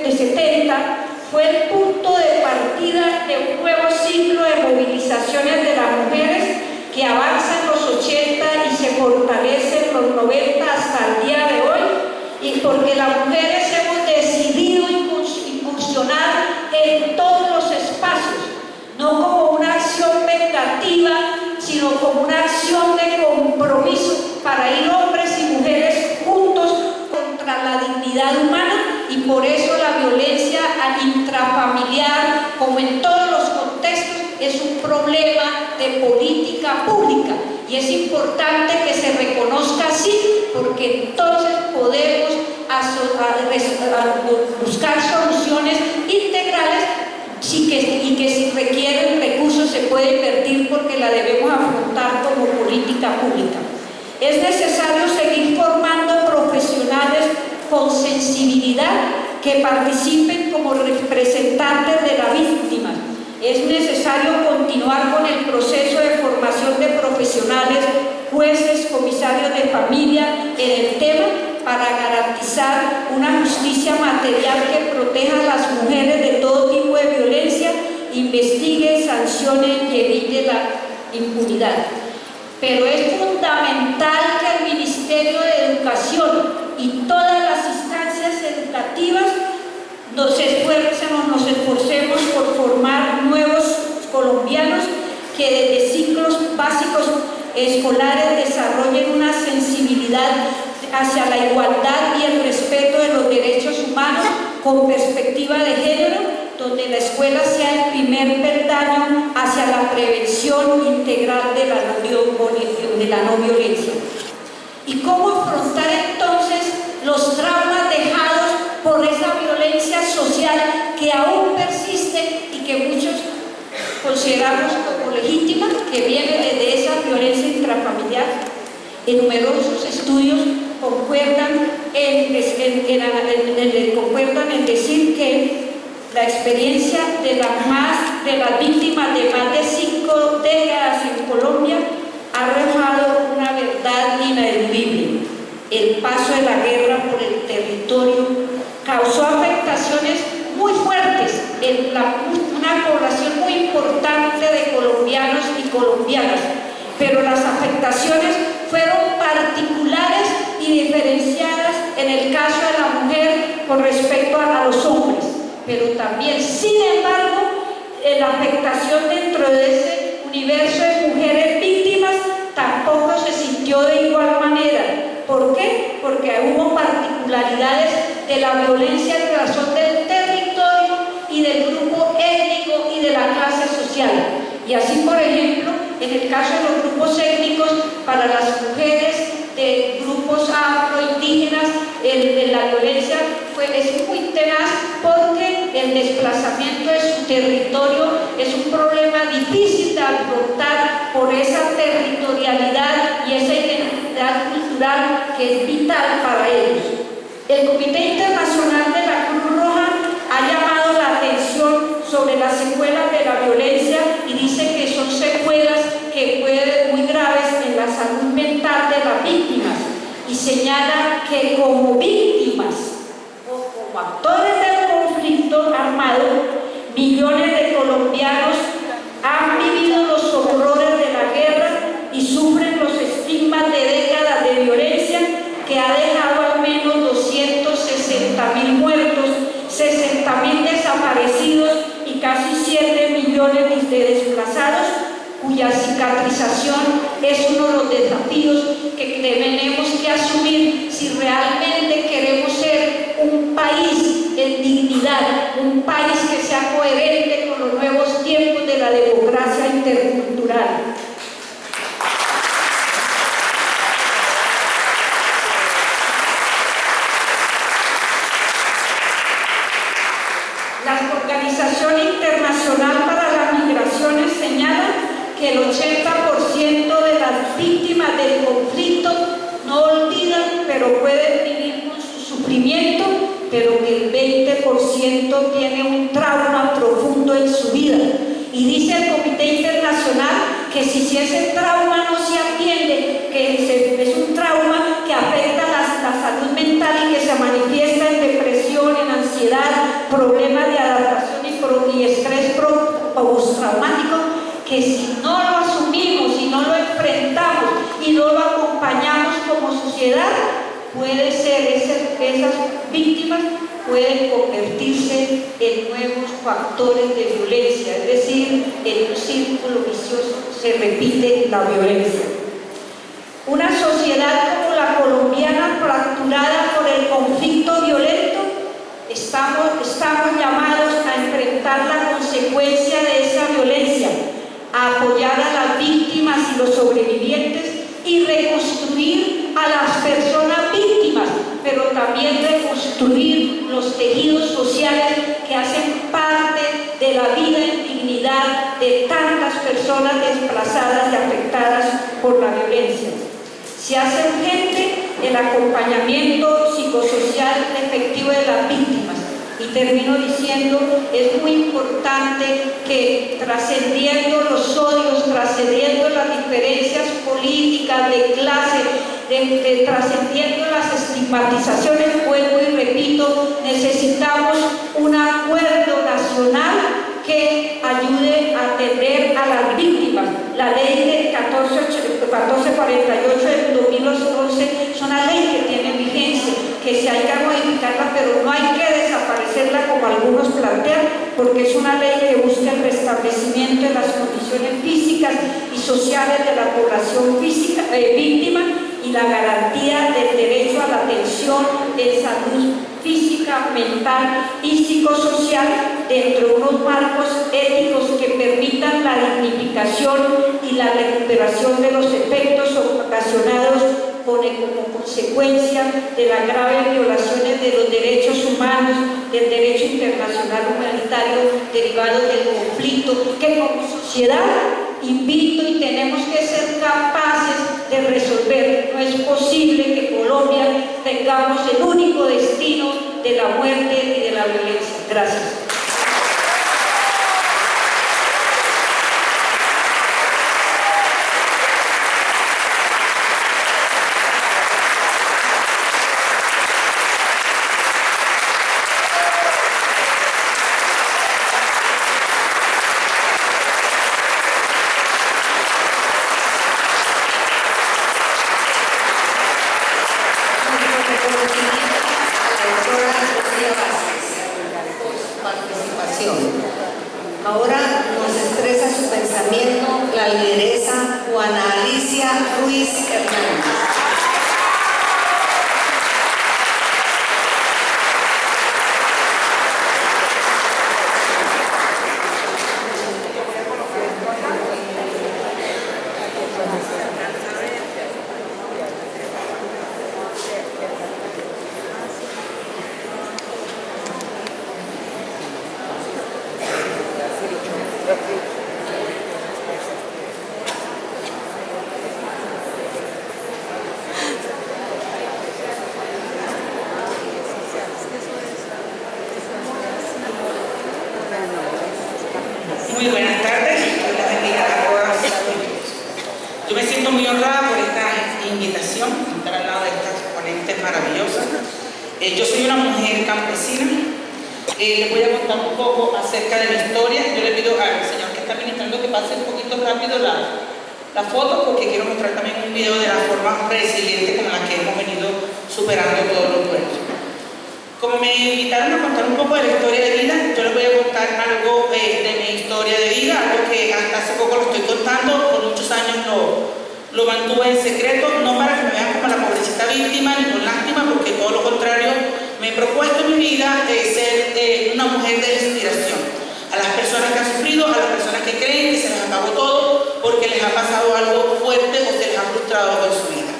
de 70 fue el punto de partida de un nuevo ciclo de movilizaciones de las mujeres que avanza en los 80 y se fortalece en los 90 hasta el día de hoy, y porque las mujeres hemos decidido incursionar en todos los espacios, no como una acción vengativa, sino como una acción de compromiso para ir hombres y mujeres juntos contra la dignidad humana, y por eso la violencia intrafamiliar, como en todos los contextos, es un problema de política pública, y es importante que se reconozca así, porque entonces podemos buscar soluciones integrales y que si requieren recursos se puede invertir, porque la debemos afrontar como política pública. Es necesario seguir formando profesionales con sensibilidad que participen como representantes de la víctima. Es necesario continuar con el proceso de formación de profesionales, jueces, comisarios de familia en el tema, para garantizar una justicia material que proteja a las mujeres de todo tipo de violencia, investigue, sancione y evite la impunidad. Pero es fundamental que el Ministerio de Educación y todas las instancias educativas nos esforcemos por formar nuevos colombianos que desde ciclos básicos escolares desarrollen una sensibilidad hacia la igualdad y el respeto de los derechos humanos con perspectiva de género, donde la escuela sea el primer peldaño hacia la prevención integral de la no violencia. ¿Y cómo afrontar entonces los traumas dejados por esa violencia social que aún persiste y que muchos consideramos como legítima, que viene desde esa violencia intrafamiliar? En numerosos estudios concuerdan en decir que la experiencia de las víctimas de más de 5 décadas en Colombia ha arrojado una verdad ineludible. El paso de la guerra por el territorio causó afectaciones muy fuertes en una población muy importante de colombianos y colombianas, pero las afectaciones fueron particulares y diferenciadas en el caso de la mujer con respecto a los hombres, pero también, sin embargo, la afectación dentro de ese universo de mujeres víctimas tampoco se sintió de igual manera. ¿Por qué? Porque hubo particularidades de la violencia en razón del territorio y del grupo étnico y de la clase social. Y así, por ejemplo, en el caso de los grupos étnicos, para las mujeres de grupos afroindígenas, la violencia es muy tenaz, porque el desplazamiento de su territorio es un problema difícil de afrontar por esa territorialidad y esa identidad cultural que es vital para ellos. El Comité Internacional de la Cruz Roja ha llamado la las secuelas de la violencia y dice que son secuelas que pueden ser muy graves en la salud mental de las víctimas, y señala que como víctimas o como actores del conflicto armado, millones de colombianos han vivido los horrores de la guerra y sufren los estigmas de décadas de violencia que ha dejado al menos 260.000 muertos, 60.000 desaparecidos y casi 7 millones de desplazados, cuya cicatrización es uno de los desafíos que tenemos que asumir si realmente queremos ser un país en dignidad, un país que sea coherente con los nuevos tiempos de la democracia intercultural. La Organización Internacional para las Migraciones señala que el 80% de las víctimas del conflicto no olvidan, pero pueden vivir con su sufrimiento, pero que el 20% tiene un trauma profundo en su vida. Y dice el Comité Internacional que si ese trauma no se atiende, que es un trauma que afecta la salud mental y que se manifiesta en depresión, en ansiedad, problemas de adaptación y estrés postraumático, que si no lo asumimos, si no lo enfrentamos y no lo acompañamos como sociedad, puede ser esas víctimas pueden convertirse en nuevos factores de violencia, es decir, en un círculo vicioso, se repite la violencia. Una sociedad como la colombiana, fracturada por el conflicto violento, estamos llamados a enfrentar la consecuencia de esa violencia, a apoyar a las víctimas y los sobrevivientes y reconstruir a las personas víctimas, pero también reconstruir los tejidos sociales que hacen parte de la vida en dignidad de tantas personas desplazadas y afectadas por la violencia. Se hace urgente el acompañamiento psicosocial efectivo de las víctimas. Y termino diciendo, es muy importante que trascendiendo los odios, trascendiendo las diferencias políticas, de clase, trascendiendo las estigmatizaciones, vuelvo y repito, necesitamos un acuerdo nacional que ayude a atender a las víctimas. La ley de 1448 del 2011 es una ley que tiene vigencia, que si hay que modificarla, pero no hay que desaparecerla como algunos plantean, porque es una ley que busca el restablecimiento de las condiciones físicas y sociales de la población víctima y la garantía del derecho a la atención en salud física, mental y psicosocial dentro de unos marcos éticos que permitan la dignificación y la recuperación de los efectos ocasionados como consecuencia de las graves violaciones de los derechos humanos, del derecho internacional humanitario derivados del conflicto, que como sociedad invito y tenemos que ser capaces de resolver. No es posible que Colombia tengamos el único destino de la muerte y de la violencia. Gracias. Ahora nos expresa su pensamiento la lideresa Juana Alicia Ruiz Hernández. Muy buenas tardes, Dios les bendiga a todas. Yo me siento muy honrada por esta invitación, estar al lado de estas ponentes maravillosas. Yo soy una mujer campesina. Les voy a contar un poco acerca de mi historia. Yo le pido al señor que está ministrando que pase un poquito rápido la foto, porque quiero mostrar también un video de la forma resiliente con la que hemos venido superando todos los duelos. Como me invitaron a contar un poco de la historia de vida, yo les voy a contar algo de mi historia de vida, algo que hasta hace poco lo estoy contando, por muchos años lo mantuve en secreto, no para que me vean como la pobrecita víctima ni con lástima, porque todo lo contrario, me he propuesto en mi vida ser una mujer de inspiración a las personas que han sufrido, a las personas que creen que se les acabó todo porque les ha pasado algo fuerte o se les ha frustrado en su vida.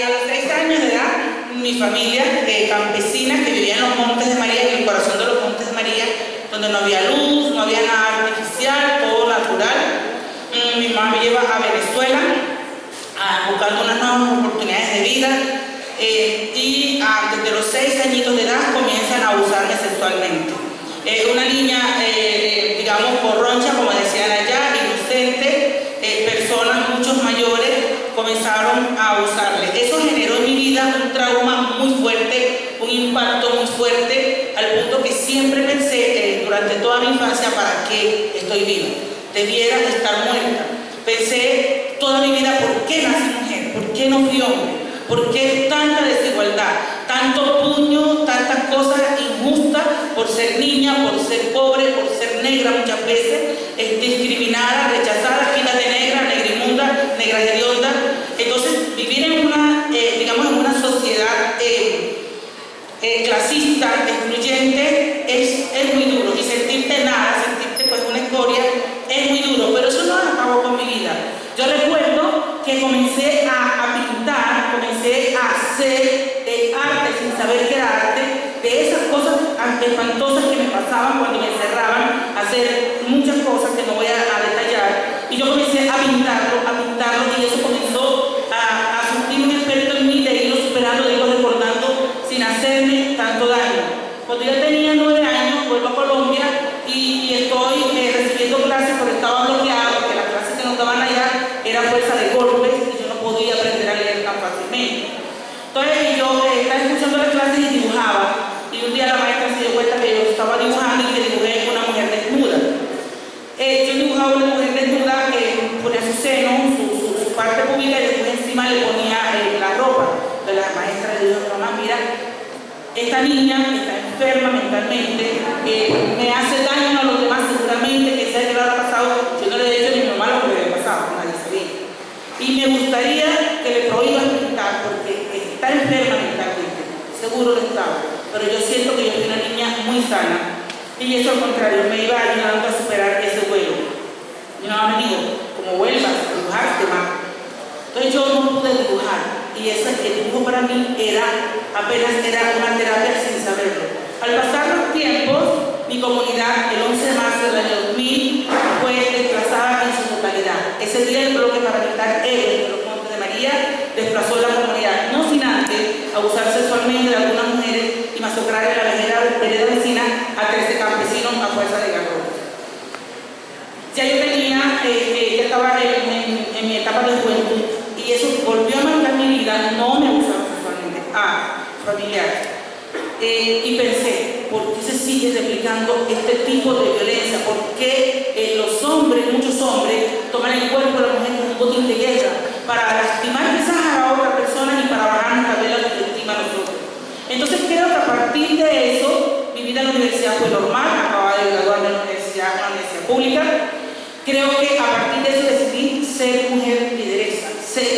A los 6 años de edad, mi familia campesina que vivía en los Montes de María, en el corazón de los Montes de María, donde no había luz, no había nada artificial, todo natural. Mi mamá me lleva a Venezuela buscando unas nuevas oportunidades de vida y desde los 6 añitos de edad comienzan a abusarme sexualmente. Una niña, digamos, borroncha, como decían allá, inocente, personas, muchos mayores, comenzaron a abusarle. Eso generó en mi vida un trauma muy fuerte, un impacto muy fuerte, al punto que siempre pensé durante toda mi infancia, ¿para qué estoy viva? Debiera estar muerta. Pensé toda mi vida, ¿por qué nací mujer? ¿Por qué no fui hombre? ¿Por qué tanta desigualdad? Tanto puño, tantas cosas injustas por ser niña, por ser pobre, por ser negra muchas veces, discriminada, rechazada, quítate negra, negra inmunda, negra hedionda. Entonces, vivir en una, digamos, en una sociedad clasista, excluyente, es muy duro. Y sentirte nada, sentirte pues una escoria, es muy duro. Pero eso no acabó con mi vida. Yo recuerdo que comencé a pintar, comencé a hacer arte sin saber que era arte, de esas cosas espantosas que me pasaban cuando me encerraban, a hacer muchas cosas que no voy a detallar. Y yo comencé a pintarlo, y eso comenzó a surtir un experto en mí, de irlo superando, de irlo recordando sin hacerme tanto daño. Cuando yo tenía 9 años, vuelvo a Colombia y estoy recibiendo clases, porque estaba bloqueado, porque las clases que nos daban allá era fuerza de golpes y yo no podía aprender a leer tan fácilmente. Entonces yo estaba escuchando las clases y dibujaba, y un día la maestra se dio cuenta que yo estaba dibujando y que dibujé una mujer desnuda. Yo dibujaba una mujer desnuda que ponía su seno, su parte pública, y después encima le ponía la ropa. Entonces la maestra le dijo a mi mamá: mira, esta niña está enferma mentalmente, me hace daño a los demás seguramente, que sabe que le habrá pasado. Yo no le he dicho a mi mamá lo que le había pasado, nadie sabía. Y me gustaría que le prohíbas pintar porque está enferma mentalmente, seguro lo estaba, pero yo siento que yo soy una niña muy sana y eso al contrario me iba ayudando a superar ese vuelo. Mi mamá me dijo: como vuelvas a dibujar, te mato. Entonces yo no pude dibujar y el dibujo para mí apenas era una terapia sin saberlo. Al pasar los tiempos, mi comunidad el 11 de marzo del año 2000 fue desplazada en su totalidad. Ese día el bloque paramilitar de los Montes de María desplazó la comunidad, no sin antes abusar sexualmente de algunas mujeres y masacrar en la vereda vecina a 13 campesinos a fuerza de garrotes. Ya yo tenía, ya estaba en mi etapa de juventud y eso volvió a marcar mi vida. No me abusaron sexualmente, familiares. Y pensé, ¿por qué se sigue replicando este tipo de violencia? ¿Por qué los hombres, muchos hombres, toman el cuerpo de la mujer como un botín de guerra para lastimar quizás a la otra persona y para bajarnos también la autoestima a nosotros? Entonces creo que a partir de eso, mi vida en la universidad fue normal. Acababa de graduarme en una universidad pública. Creo que a partir de eso decidí ser mujer lideresa,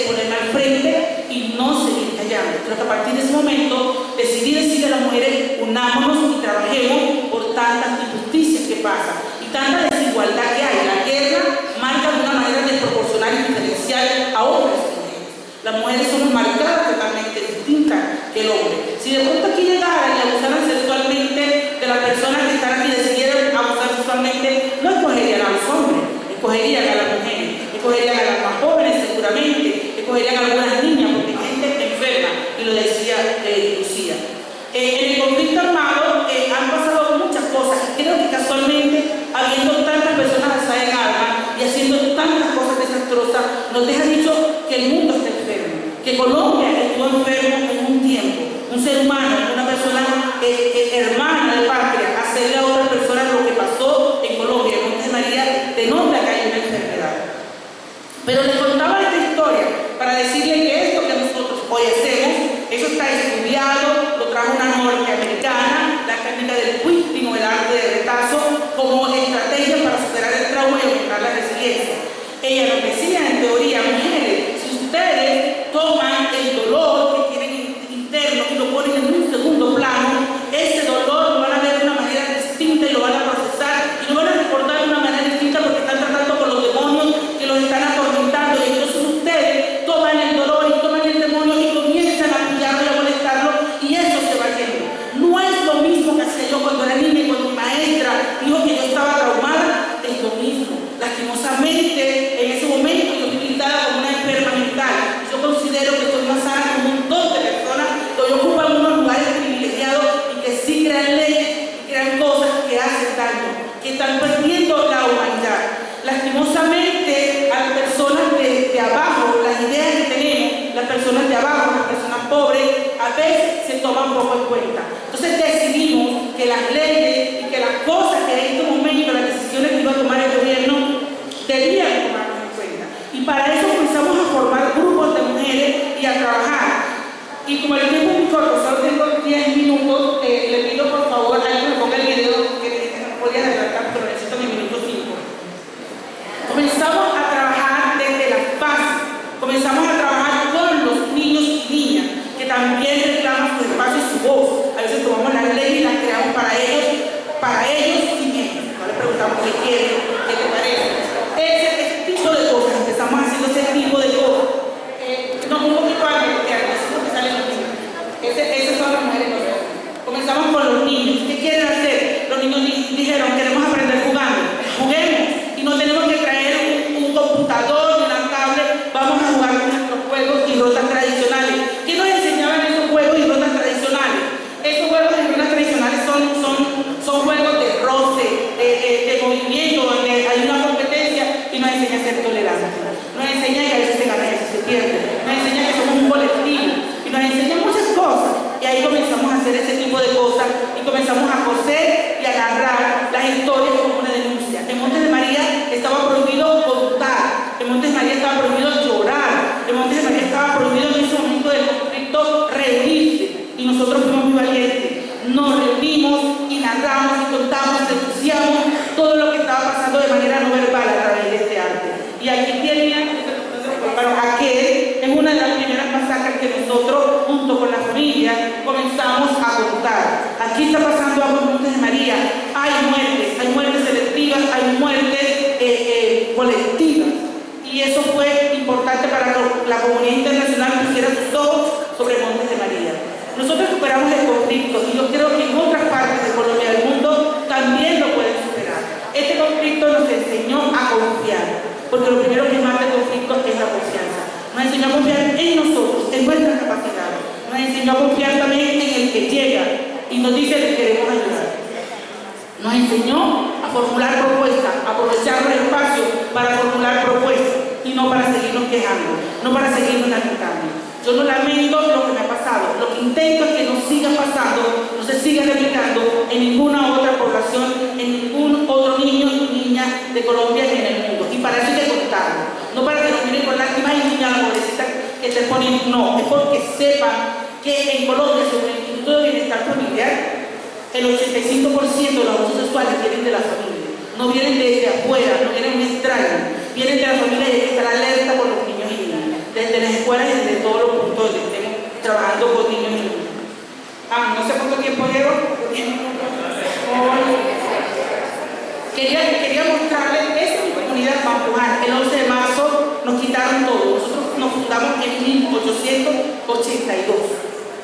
ponerme al frente y no seguir callando. Creo que a partir de ese momento decidí decirle a las mujeres: unámonos y trabajemos por tantas injusticias que pasan y tanta desigualdad que hay. La guerra marca de una manera desproporcional y diferencial a otras mujeres. Las mujeres somos marcadas totalmente distintas que el hombre. Si de pronto aquí llegaran y abusaran sexualmente de las personas que están aquí, decidieran abusar sexualmente, no escogerían a los hombres, escogerían a las mujeres, escogerían a las más jóvenes seguramente, escogerían a algunas niñas, porque hay gente enferma, y lo decía Lucía. En el conflicto armado han pasado muchas cosas, y creo que casualmente, habiendo tantas que Colombia estuvo enfermo en un tiempo. Un ser humano, una persona hermana de patria, hacerle a otra persona lo que pasó en Colombia, en Montes de María, denota que hay una enfermedad. Pero le contaba esta historia para decirle que esto que nosotros hoy hacemos, eso está estudiado, lo trajo una norteamericana, la técnica del twisting o el arte de retazo, como estrategia para superar el trauma y aumentar la resiliencia. Ella nos decía en teoría, mujeres, si ustedes toman el dolor que tienen interno y lo ponen en un segundo plano, ese dolor lo van a ver de una manera distinta y lo van a procesar y lo van a recordar de una manera distinta porque están tratando con los demonios que los están atormentando. Y entonces ustedes toman el dolor y toman el demonio y comienzan a apoyarlo y a molestarlo y eso se va yendo. No es lo mismo que hacía yo cuando era niña y cuando mi maestra dijo que yo estaba traumada, es lo mismo. Lastimosamente, en ese momento yo fui pintada como una enferma mental. Yo considero que estoy más sana que un montón de personas que hoy ocupan unos lugares privilegiados y que sí crean leyes y crean cosas que hacen daño, que están perdiendo la humanidad. Lastimosamente, a las personas de abajo, las ideas que tenemos, las personas de abajo, las personas pobres, a veces se toman poco en cuenta. Entonces decidimos que las leyes y que las cosas que en este momento, las decisiones que iba a tomar el gobierno, debían tomarnos en cuenta. Y para eso comenzamos a formar grupos de mujeres y a trabajar. Y como el tiempo es muy corto, solo tengo 10 minutos, le pido por favor a alguien que me ponga el video, que no podía adelantar, pero necesito mi minuto 5. Comenzamos a trabajar desde las bases, comenzamos a trabajar con los niños y niñas, que también reclaman su espacio y su voz. A veces tomamos las leyes y las creamos para ellos y ellos. No les preguntamos qué quieren, qué te parece. Ese tipo de cosas, empezamos haciendo ese tipo de cosas. No, un poquito algo, porque a veces no salen los niños. Esas son las mujeres. Comenzamos con los niños. ¿Qué quieren hacer? Los niños dijeron, queremos aprender jugando. Juguemos. Y no tenemos que traer un computador ni una tablet. Vamos a jugar con nuestros juegos y rotas tradicionales. ¿Qué nos enseñaban esos juegos y rotas tradicionales? Esos juegos y rotas tradicionales son juegos de roce, de movimiento, donde hay una competencia y nos enseña a ser tolerantes. Nos enseña que a veces se gana y se pierde. Nos enseña que somos un colectivo y nos enseña muchas cosas. Y ahí comenzamos a hacer ese tipo de cosas y comenzamos a coser y a narrar las historias como una denuncia. En Montes de María estaba prohibido contar, en Montes de María estaba prohibido llorar, en Montes de María estaba prohibido en ese momento del conflicto reunirse. Y nosotros fuimos muy valientes. Nos reunimos y narramos y contamos, denunciamos todo lo que estaba pasando de manera no verbal a través de este arte. Y aquí tienen, aquel es una de las primeras masacres que nosotros, junto con la familia, comenzamos a contar. Aquí está pasando algo en Montes de María. Hay muertes selectivas, hay muertes colectivas. Y eso fue importante para que la comunidad internacional pusiera sus ojos sobre Montes de María. Nosotros superamos el conflicto y yo creo que en otras partes de Colombia del mundo también lo pueden superar. Este conflicto nos enseñó a confiar, porque lo primero que mata el conflicto es la confianza. Nos enseñó a confiar en nosotros, en nuestra capacidad. Nos enseñó a confiar también en el que llega y nos dice que queremos ayudar. Nos enseñó a formular propuestas, a aprovechar los espacios para formular propuestas y no para seguirnos quejando, no para seguirnos lamentando. Yo no lamento lo que me ha pasado, lo que intento es que no siga pasando, no se siga replicando en ninguna otra población, en ningún otro niño y niña de Colombia ni en el mundo. Y para eso hay que contarlo, no para que nos miren con lágrimas y niña la pobrecita que te ponen, no, es porque sepan que en Colombia, según el Instituto de Bienestar Familiar, el 85% de los abusos sexuales vienen de la familia, no vienen desde afuera, no vienen de un extraño, vienen de la familia y hay que estar alerta con los niños y niñas, desde las escuelas y desde todos los puntos donde estemos trabajando con niños y niñas. No sé cuánto tiempo llevo. Quería mostrarles, esta es mi comunidad Pampuján. El 11 de marzo nos quitaron todo. Nosotros nos fundamos en 1882.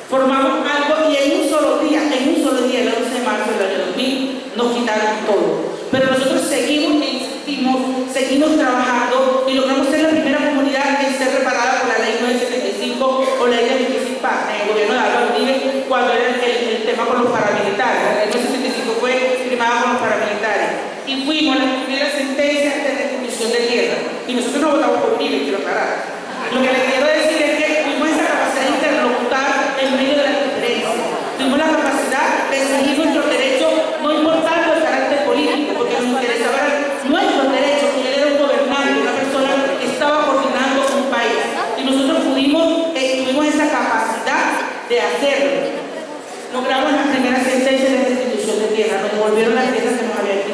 Formamos algo y en un solo día, el 11 de marzo del año 2000, nos quitaron todo. Pero nosotros seguimos e insistimos, seguimos trabajando y logramos ser la primera comunidad en ser reparada por la ley 975 o la ley de justicia y paz en el gobierno de Álvaro Uribe, cuando era el tema con los paramilitares. La ley 975 fue firmada con los paramilitares y fuimos las primeras sentencias de restitución de tierra. Y nosotros no votamos por Uribe, quiero aclarar. Lo que les quiero decir es que fuimos esa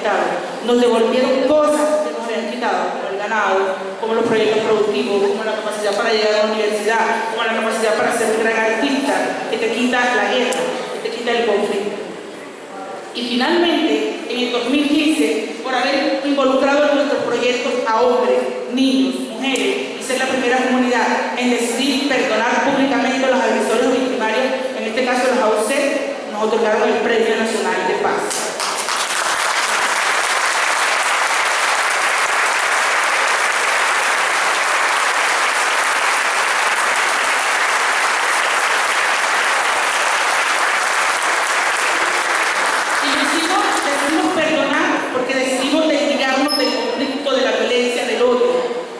quitado. Nos devolvieron cosas que nos habían quitado, como el ganado, como los proyectos productivos, como la capacidad para llegar a la universidad, como la capacidad para ser un gran artista, que te quita la guerra, que te quita el conflicto. Y finalmente, en el 2015, por haber involucrado en nuestros proyectos a hombres, niños, mujeres, y ser la primera comunidad en decidir perdonar públicamente a los agresores o victimarios, en este caso los AUC, nos otorgaron el Premio Nacional de Paz.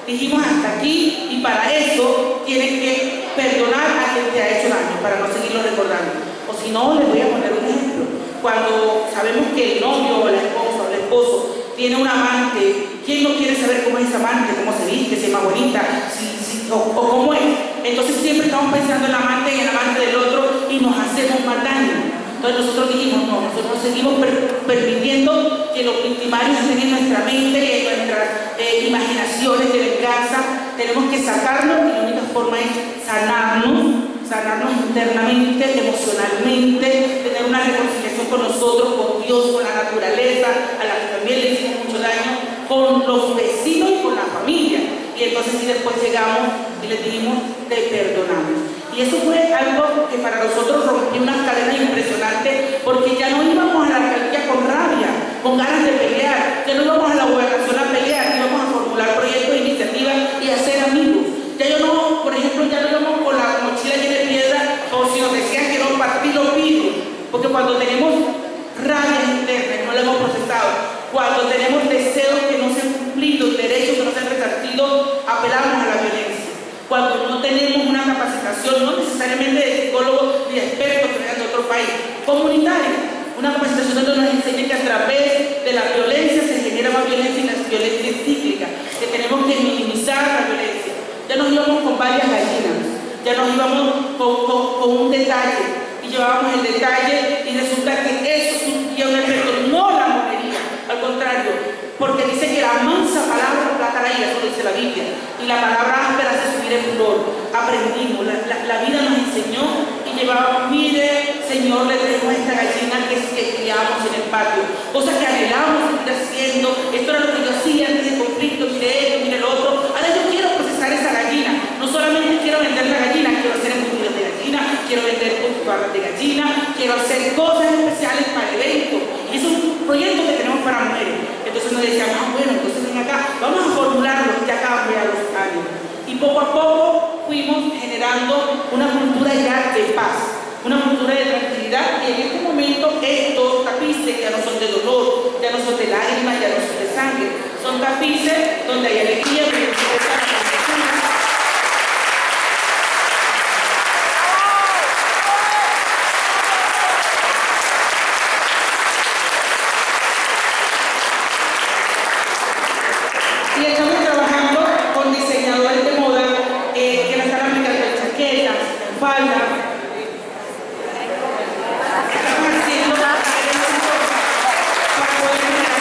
Dijimos hasta aquí, y para eso tienen que perdonar a quien te ha hecho daño, para no seguirlo recordando. O si no, les voy a poner un ejemplo. Cuando sabemos que el novio o la esposa o el esposo tiene un amante, ¿quién no quiere saber cómo es ese amante? ¿Cómo se viste? ¿Si es más bonita? O cómo es. Entonces siempre estamos pensando en el amante y en el amante del otro y nos hacemos más daño. Entonces nosotros dijimos, no, nosotros seguimos permitiendo que los victimarios estén en nuestra mente y en nuestras imaginaciones de venganza. Tenemos que sacarlos y la única forma es sanarnos internamente, emocionalmente, tener una reconciliación con nosotros, con Dios, con la naturaleza, a la que también le hicimos mucho daño, con los vecinos y con la familia. Y entonces sí, después llegamos y les dijimos, te perdonamos. Y eso fue algo que para nosotros rompió una cadena impresionante, porque ya no íbamos a la alcaldía con rabia, con ganas de pelear, ya no íbamos a la gobernación a pelear, íbamos a formular proyectos de iniciativas y a ser amigos. Ya yo no, por ejemplo, ya no íbamos con la mochila llena de piedra, o si nos decían que no partí los vidrios, porque cuando tenemos rabia interna, no la hemos procesado, cuando tenemos deseos que no se han cumplido, derechos que no se han resarcido, apelamos a la violencia. Cuando no tenemos una capacitación, no necesariamente de psicólogos ni de expertos que vengan de otro país, comunitaria, una capacitación donde nos enseña que a través de la violencia se genera más violencia y la violencia es cíclica, que tenemos que minimizar la violencia. Ya nos íbamos con varias gallinas, ya nos íbamos con un detalle, y llevábamos el detalle y resulta que eso surgía un efecto, no la monería, al contrario, porque dice que la mansa palabra aplaca la ira, eso lo dice la Biblia, y la palabra áspera hace subir el furor. Aprendimos, la vida nos enseñó y llevábamos, mire, Señor, le traemos esta gallina que criamos en el patio, cosas que anhelamos seguir haciendo. Esto era lo que yo hacía antes del conflicto, mire esto, mire lo otro. Ahora yo quiero procesar esa gallina, no solamente quiero vender la gallina, quiero hacer embutidos de gallina, quiero vender barras de gallina, quiero hacer cosas especiales para el evento. Y es un proyecto que tenemos para mujeres. Entonces nos decíamos, bueno, entonces ven acá, vamos a formularlo, ya cambia los años. Y poco a poco fuimos generando una cultura ya de paz, una cultura de tranquilidad, y en este momento estos tapices ya no son de dolor, ya no son de lágrimas, ya no son de sangre, son tapices donde hay alegría, y estamos trabajando con diseñadores de moda que nos están aplicando en chaquetas, en faldas. Estamos haciendo para poder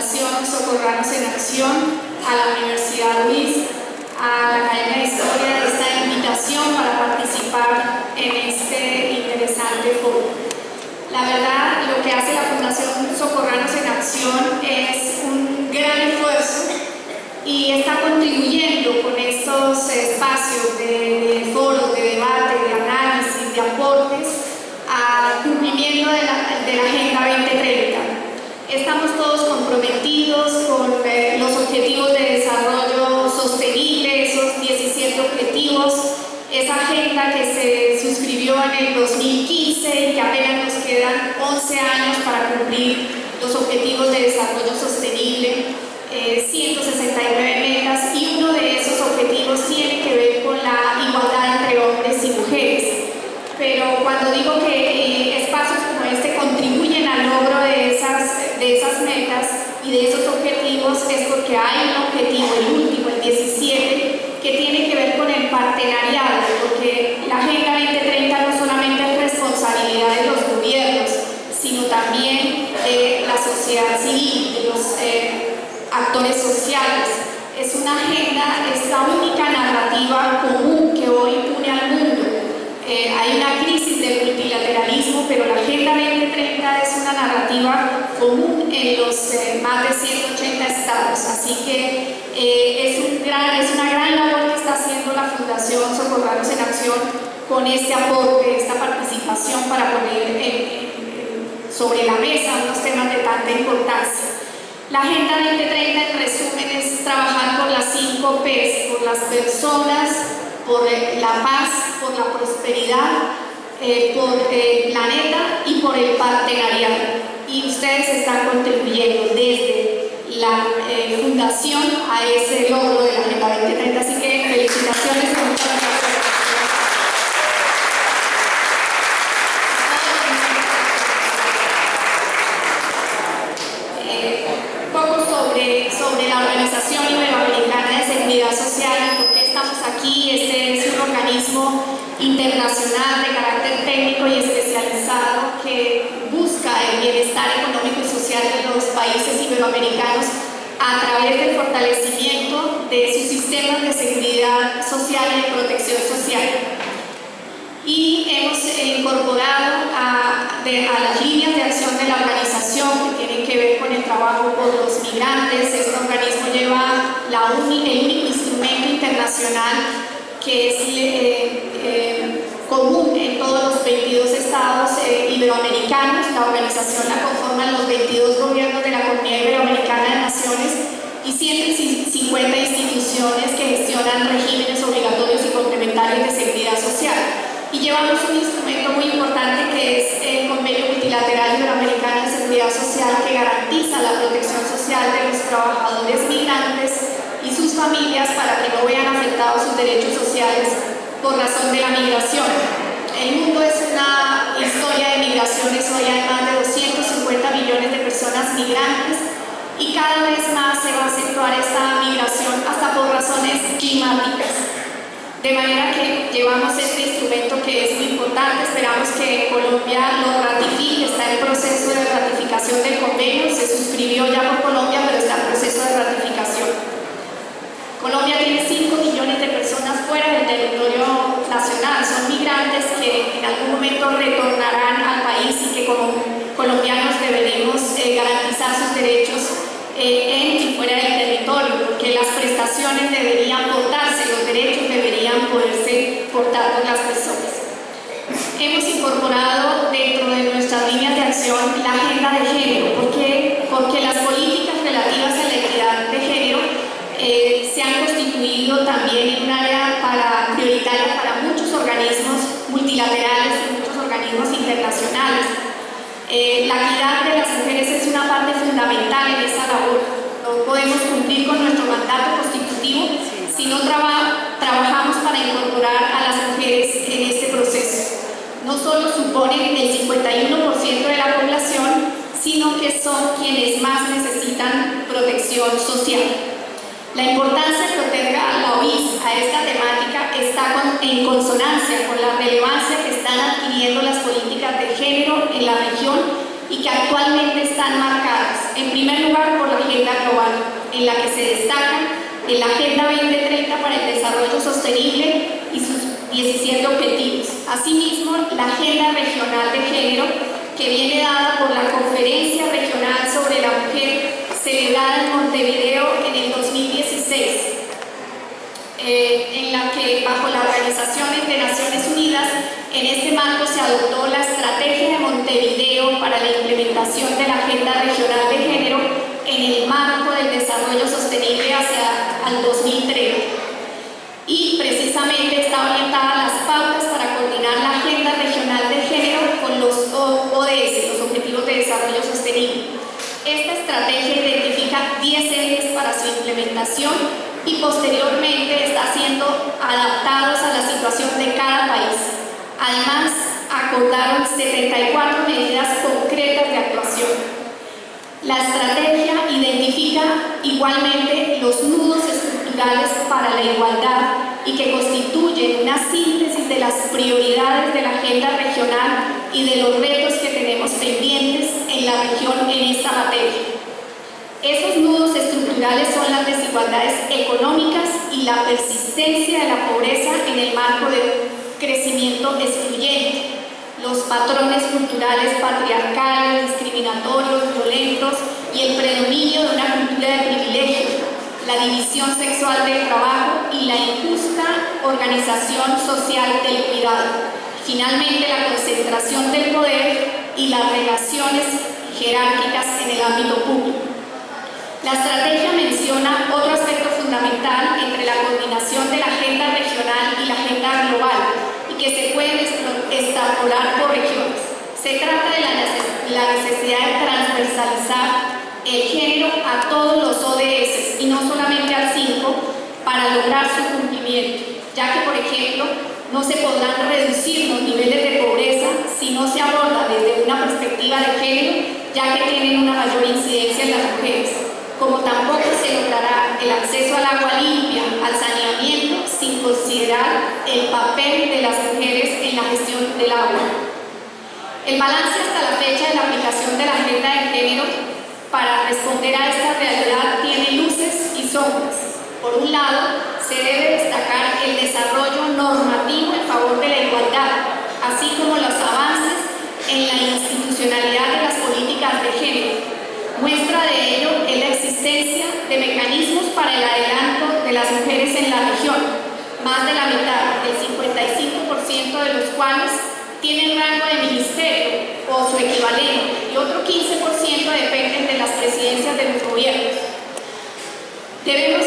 Fundación Socorranos en Acción, a la Universidad Luis, a la Academia de Historia, esta invitación para participar en este interesante foro. La verdad, lo que hace la Fundación Socorranos en Acción es un gran esfuerzo y está contribuyendo con estos espacios de foros, de debate, de análisis, de aportes al cumplimiento de la Agenda 2030. Estamos todos comprometidos con los objetivos de desarrollo sostenible, esos 17 objetivos, esa agenda que se suscribió en el 2015 y que apenas nos quedan 11 años para cumplir los objetivos de desarrollo sostenible, 169 metas, y uno de esos objetivos tiene que ver con la igualdad entre hombres y mujeres. Pero cuando digo que espacios como este contribuyen al logro de esas metas y de esos objetivos, es porque hay un objetivo, el último, el 17, que tiene que ver con el partenariado, porque la Agenda 2030 no solamente es responsabilidad de los gobiernos, sino también de la sociedad civil, de los actores sociales. Es una agenda, es la única narrativa común que hoy une al mundo. Hay una crisis del multilateralismo, pero la Agenda 2030 es una narrativa común en los más de 180 estados. Así que es una gran labor que está haciendo la Fundación Socorranos en Acción con este aporte, esta participación para poner sobre la mesa unos temas de tanta importancia. La Agenda 2030, en resumen, es trabajar por las 5 P's, por las personas, por la paz, por la prosperidad, por el planeta y por el partenariado. Y ustedes están contribuyendo desde la fundación a ese logro de la Agenda 2030. Así que felicitaciones y muchas gracias. Sobre la Organización Iberoamericana de Seguridad Social y por qué estamos aquí. Este es un organismo internacional de carácter técnico y especializado que busca el bienestar económico y social de los países iberoamericanos a través del fortalecimiento de sus sistemas de seguridad social y de protección social. Y hemos incorporado a las líneas de acción de la organización que tienen que ver con el trabajo por los migrantes. Este organismo lleva el único instrumento internacional que es común en todos los 22 estados iberoamericanos. La organización la conforman los 22 gobiernos de la Comunidad Iberoamericana de Naciones y 150 instituciones que gestionan regímenes obligatorios y complementarios de seguridad social. Y llevamos un instrumento muy importante que es el Convenio Multilateral Iberoamericano de Seguridad Social, que garantiza la protección social de los trabajadores migrantes y sus familias para que no vean afectados sus derechos sociales por razón de la migración. El mundo es una historia de migraciones. Hoy hay más de 250 millones de personas migrantes y cada vez más se va a acentuar esta migración hasta por razones climáticas. De manera que llevamos este instrumento que es muy importante. Esperamos que Colombia lo ratifique. Está en proceso de ratificación del convenio. Se suscribió ya por Colombia, pero está en proceso de ratificación. Colombia tiene 5 millones de personas fuera del territorio nacional. Son migrantes que en algún momento retornarán al país y que como colombianos deberemos garantizar sus derechos en y fuera del territorio, porque las prestaciones deberían portarse, los derechos deberían poderse portar por las personas. Hemos incorporado dentro de nuestras líneas de acción la agenda de género. ¿Por qué? Porque las políticas relativas a la equidad de género se han constituido también en un área prioritaria para muchos organismos multilaterales y muchos organismos internacionales. La equidad de las mujeres es una parte fundamental en esa labor. No podemos cumplir con nuestro mandato constitutivo si no trabajamos para incorporar a las mujeres en este proceso. No solo suponen el 51% de la población, sino que son quienes más necesitan protección social. La importancia que otorga la OIS a esta temática está en consonancia con la relevancia que están adquiriendo las políticas de género en la región y que actualmente están marcadas, en primer lugar, por la agenda global, en la que se destacan la Agenda 2030 para el Desarrollo Sostenible y sus 17 objetivos. Asimismo, la Agenda Regional de Género, que viene dada por la Conferencia Regional sobre la Mujer, celebrada en Montevideo en el 2016, en la que, bajo la Organización de Naciones Unidas, en este marco se adoptó la Estrategia de Montevideo para la implementación de la Agenda Regional de Género en el marco del desarrollo sostenible hacia el 2030. Y precisamente está orientada a las pautas para coordinar la Agenda Regional de Género con los ODS, los Objetivos de Desarrollo Sostenible. Esta estrategia identifica 10 ejes para su implementación y posteriormente está siendo adaptados a la situación de cada país. Además, acordaron 74 medidas concretas de actuación. La estrategia identifica igualmente los nudos estructurales para la igualdad y que constituyen una síntesis de las prioridades de la agenda regional y de los retos que tenemos pendientes en la región en esta materia. Esos nudos estructurales son las desigualdades económicas y la persistencia de la pobreza en el marco de un crecimiento excluyente, los patrones culturales patriarcales, discriminatorios, violentos y el predominio de una cultura de privilegio, la división sexual del trabajo y la injusta organización social del cuidado. Finalmente, la concentración del poder y las relaciones jerárquicas en el ámbito público. La estrategia menciona otro aspecto fundamental entre la coordinación de la agenda regional y la agenda global y que se pueden extrapolar por regiones. Se trata de la necesidad de transversalizar el género a todos los ODS y no solamente al 5 para lograr su cumplimiento, ya que, por ejemplo, no se podrán reducir los niveles de pobreza si no se aborda desde una perspectiva de género, ya que tienen una mayor incidencia en las mujeres, como tampoco se logrará el acceso al agua limpia, al saneamiento, sin considerar el papel de las mujeres en la gestión del agua. El balance hasta la fecha de la aplicación de la agenda de género para responder a esta realidad tiene luces y sombras. Por un lado, se debe destacar el desarrollo normativo en favor de la igualdad, así como los avances en la institucionalidad de las políticas de género. Muestra de ello es la existencia de mecanismos para el adelanto de las mujeres en la región, más de la mitad, el 55% de los cuales tienen rango de ministerio o su equivalente, y otro 15% dependen de las presidencias de los gobiernos. Debemos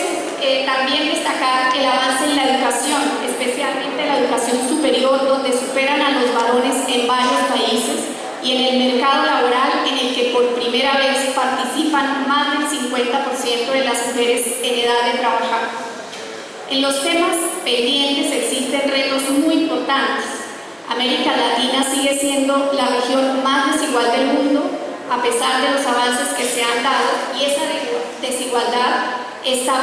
también destacar el avance en la educación, especialmente la educación superior, donde superan a los varones en varios países, y en el mercado laboral, en el que por primera vez participan más del 50% de las mujeres en edad de trabajar. En los temas pendientes existen retos muy importantes. América Latina sigue siendo la región más desigual del mundo, a pesar de los avances que se han dado, y esa desigualdad está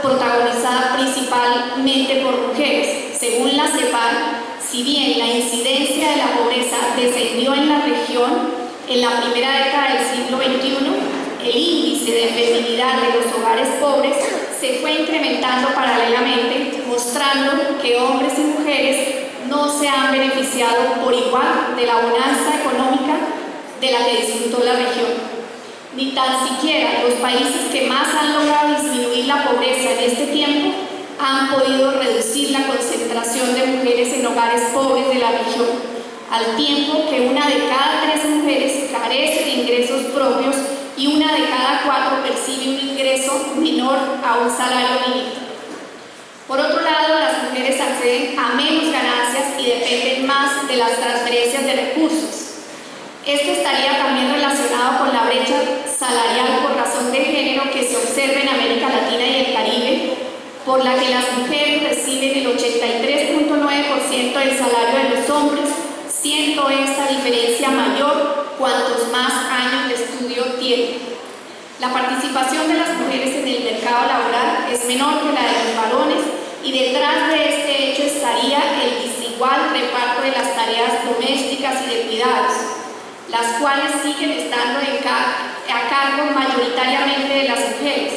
protagonizada principalmente por mujeres. Según la CEPAL, si bien la incidencia de la pobreza descendió en la región en la primera década del siglo XXI, el índice de feminidad de los hogares pobres se fue incrementando paralelamente, mostrando que hombres y mujeres no se han beneficiado por igual de la bonanza económica de la que disfrutó la región. Ni tan siquiera los países que más han logrado disminuir la pobreza en este tiempo han podido reducir la concentración de mujeres en hogares pobres de la región, al tiempo que 1 de cada 3 mujeres carece de ingresos propios y 1 de cada 4 percibe un ingreso menor a un salario mínimo. Por otro lado, las mujeres acceden a menos ganancias y dependen más de las transferencias de recursos. Esto estaría también relacionado con la brecha salarial por razón de género que se observa en América Latina y el Caribe, por la que las mujeres reciben el 83.9% del salario de los hombres, siendo esta diferencia mayor cuantos más años de estudio tienen. La participación de las mujeres en el mercado laboral es menor que la de los varones, y detrás de este hecho estaría el desigual reparto de las tareas domésticas y de cuidados. las cuales siguen estando a cargo mayoritariamente de las mujeres.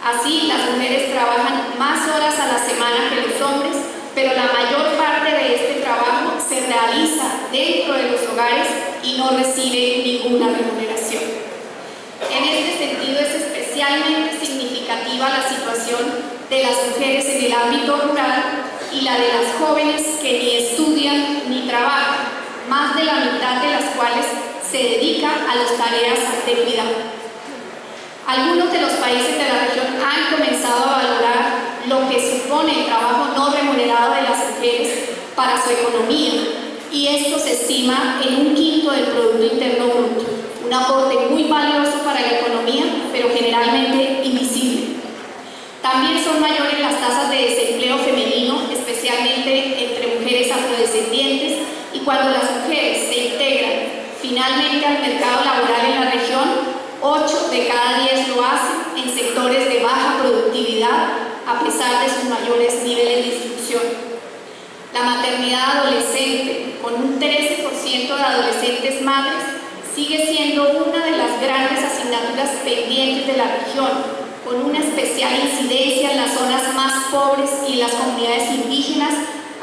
Así, las mujeres trabajan más horas a la semana que los hombres, pero la mayor parte de este trabajo se realiza dentro de los hogares y no recibe ninguna remuneración. En este sentido, es especialmente significativa la situación de las mujeres en el ámbito rural y la de las jóvenes que ni estudian ni trabajan, más de la mitad de las cuales se dedica a las tareas de cuidado. Algunos de los países de la región han comenzado a valorar lo que supone el trabajo no remunerado de las mujeres para su economía, y esto se estima en 1/5 del Producto Interno Bruto, un aporte muy valioso para la economía, pero generalmente invisible. También son mayores las tasas de desempleo femenino, especialmente entre mujeres afrodescendientes, y cuando las mujeres se integran finalmente al mercado laboral en la región, 8 de cada 10 lo hacen en sectores de baja productividad, a pesar de sus mayores niveles de instrucción. La maternidad adolescente, con un 13% de adolescentes madres, sigue siendo una de las grandes asignaturas pendientes de la región, con una especial incidencia en las zonas más pobres y en las comunidades indígenas,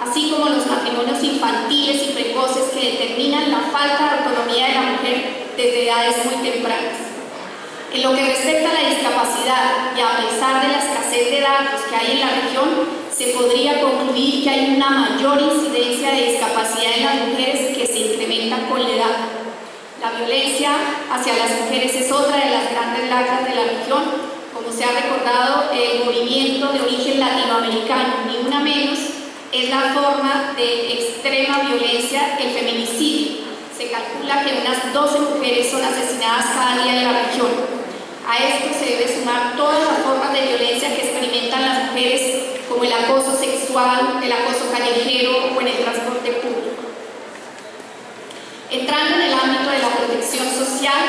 así como los matrimonios infantiles y precoces que determinan la falta de autonomía de la mujer desde edades muy tempranas. En lo que respecta a la discapacidad, y a pesar de la escasez de datos que hay en la región, se podría concluir que hay una mayor incidencia de discapacidad en las mujeres que se incrementa con la edad. La violencia hacia las mujeres es otra de las grandes lacras de la región. Como se ha recordado, el movimiento de origen latinoamericano, ni una menos, es la forma de extrema violencia, el feminicidio. Se calcula que unas 12 mujeres son asesinadas cada día en la región. A esto se debe sumar todas las formas de violencia que experimentan las mujeres, como el acoso sexual, el acoso callejero o en el transporte público. Entrando en el ámbito de la protección social,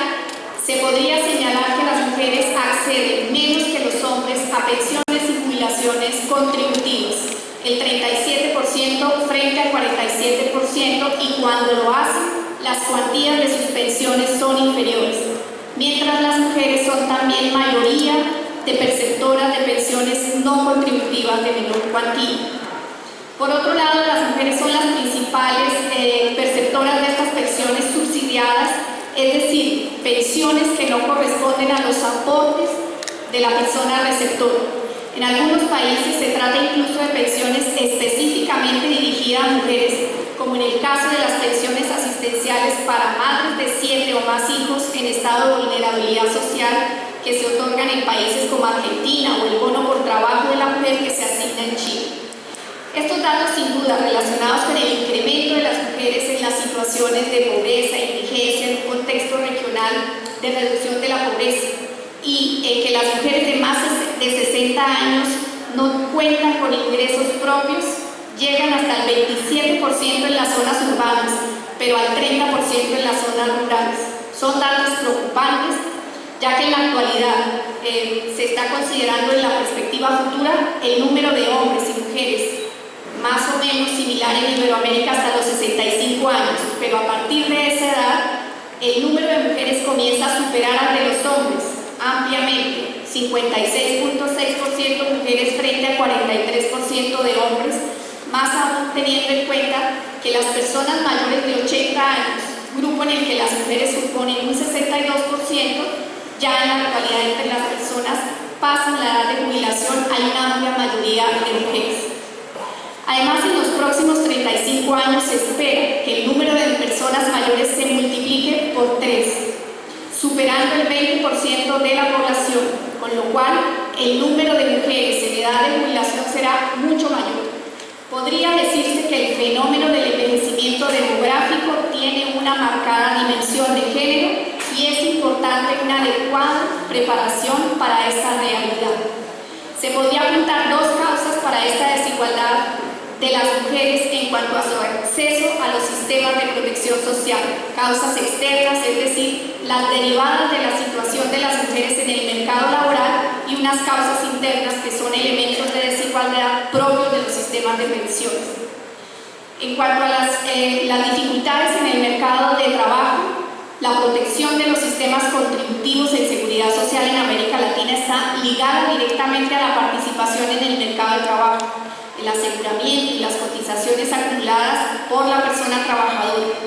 se podría señalar que las mujeres acceden menos que los hombres a pensiones y jubilaciones contributivas, el 37% frente al 47%, y cuando lo hacen, las cuantías de sus pensiones son inferiores, mientras las mujeres son también mayoría de perceptoras de pensiones no contributivas de menor cuantía. Por otro lado, las mujeres son las principales perceptoras de estas pensiones subsidiadas, es decir, pensiones que no corresponden a los aportes de la persona receptora. En algunos países se trata incluso de pensiones específicamente dirigidas a mujeres, como en el caso de las pensiones asistenciales para madres de 7 o más hijos en estado de vulnerabilidad social, que se otorgan en países como Argentina, o el bono por trabajo de la mujer que se asigna en Chile. Estos datos, sin duda, relacionados con el incremento de las mujeres en las situaciones de pobreza e indigencia en un contexto regional de reducción de la pobreza, y en que las mujeres de más de 60 años no cuentan con ingresos propios, llegan hasta el 27% en las zonas urbanas, pero al 30% en las zonas rurales. Son datos preocupantes, ya que en la actualidad se está considerando en la perspectiva futura el número de hombres y mujeres más o menos similar en Iberoamérica hasta los 65 años, pero a partir de esa edad el número de mujeres comienza a superar al de los hombres ampliamente, 56.6% mujeres frente a 43% de hombres, más aún teniendo en cuenta que las personas mayores de 80 años, grupo en el que las mujeres suponen un 62%, ya en la actualidad entre las personas pasan la edad de jubilación hay una amplia mayoría de mujeres. Además, en los próximos 35 años se espera que el número de personas mayores se multiplique por 3, superando el 20% de la población, con lo cual el número de mujeres en edad de jubilación será mucho mayor. Podría decirse que el fenómeno del envejecimiento demográfico tiene una marcada dimensión de género y es importante una adecuada preparación para esta realidad. Se podría apuntar 2 causas para esta desigualdad de las mujeres en cuanto a su acceso a los sistemas de protección social. Causas externas, es decir, las derivadas de la situación de las mujeres en el mercado laboral, y unas causas internas que son elementos de desigualdad propios de los sistemas de pensiones. En cuanto a las dificultades en el mercado de trabajo, contributivos en seguridad social en América Latina está ligada directamente a la participación en el mercado de trabajo, el aseguramiento y las cotizaciones acumuladas por la persona trabajadora.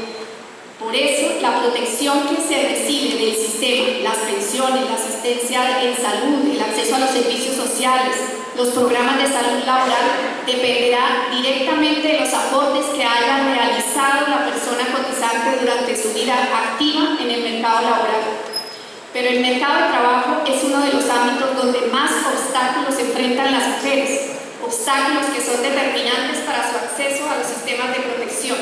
Por eso, la protección que se recibe del sistema, las pensiones, la asistencia en salud, el acceso a los servicios sociales, los programas de salud laboral, dependerá directamente de los aportes que haya realizado la persona cotizante durante su vida activa en el mercado laboral. Pero el mercado de trabajo es uno de los ámbitos donde más obstáculos enfrentan las mujeres, obstáculos que son determinantes para su acceso a los sistemas de protección.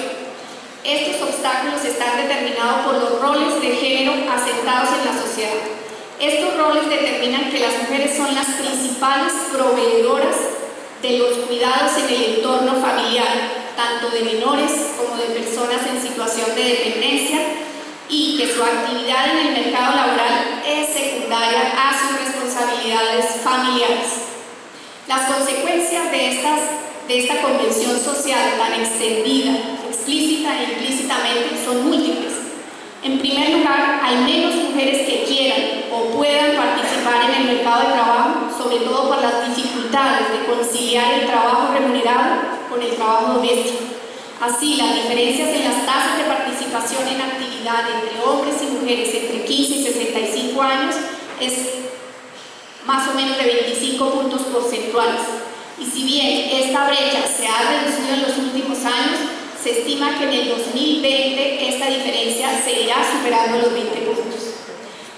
Estos obstáculos están determinados por los roles de género asentados en la sociedad. Estos roles determinan que las mujeres son las principales proveedoras de los cuidados en el entorno familiar, tanto de menores como de personas en situación de dependencia, y que su actividad en el mercado laboral es secundaria a sus responsabilidades familiares. Las consecuencias de esta convención social tan extendida, explícita e implícitamente, son múltiples. En primer lugar, hay menos mujeres que quieran o puedan participar en el mercado de trabajo, sobre todo por las dificultades de conciliar el trabajo remunerado con el trabajo doméstico. Así, las diferencias en las tasas de participación en actividad entre hombres y mujeres entre 15 y 65 años es más o menos de 25 puntos porcentuales. Y si bien esta brecha se ha reducido en los últimos años, se estima que en el 2020 esta diferencia seguirá superando los 20 puntos.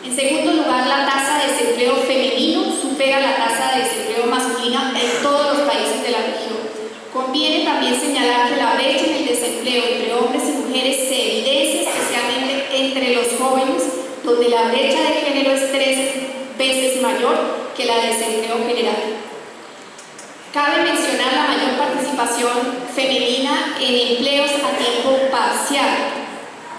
En segundo lugar, la tasa de desempleo femenino supera la tasa de desempleo masculina en todos los países de la región. Conviene también señalar que la brecha en el desempleo entre hombres y mujeres se evidencia especialmente entre los jóvenes, donde la brecha de género es 3 veces mayor que la de desempleo general. Cabe mencionar la mayor participación femenina en empleos a tiempo parcial.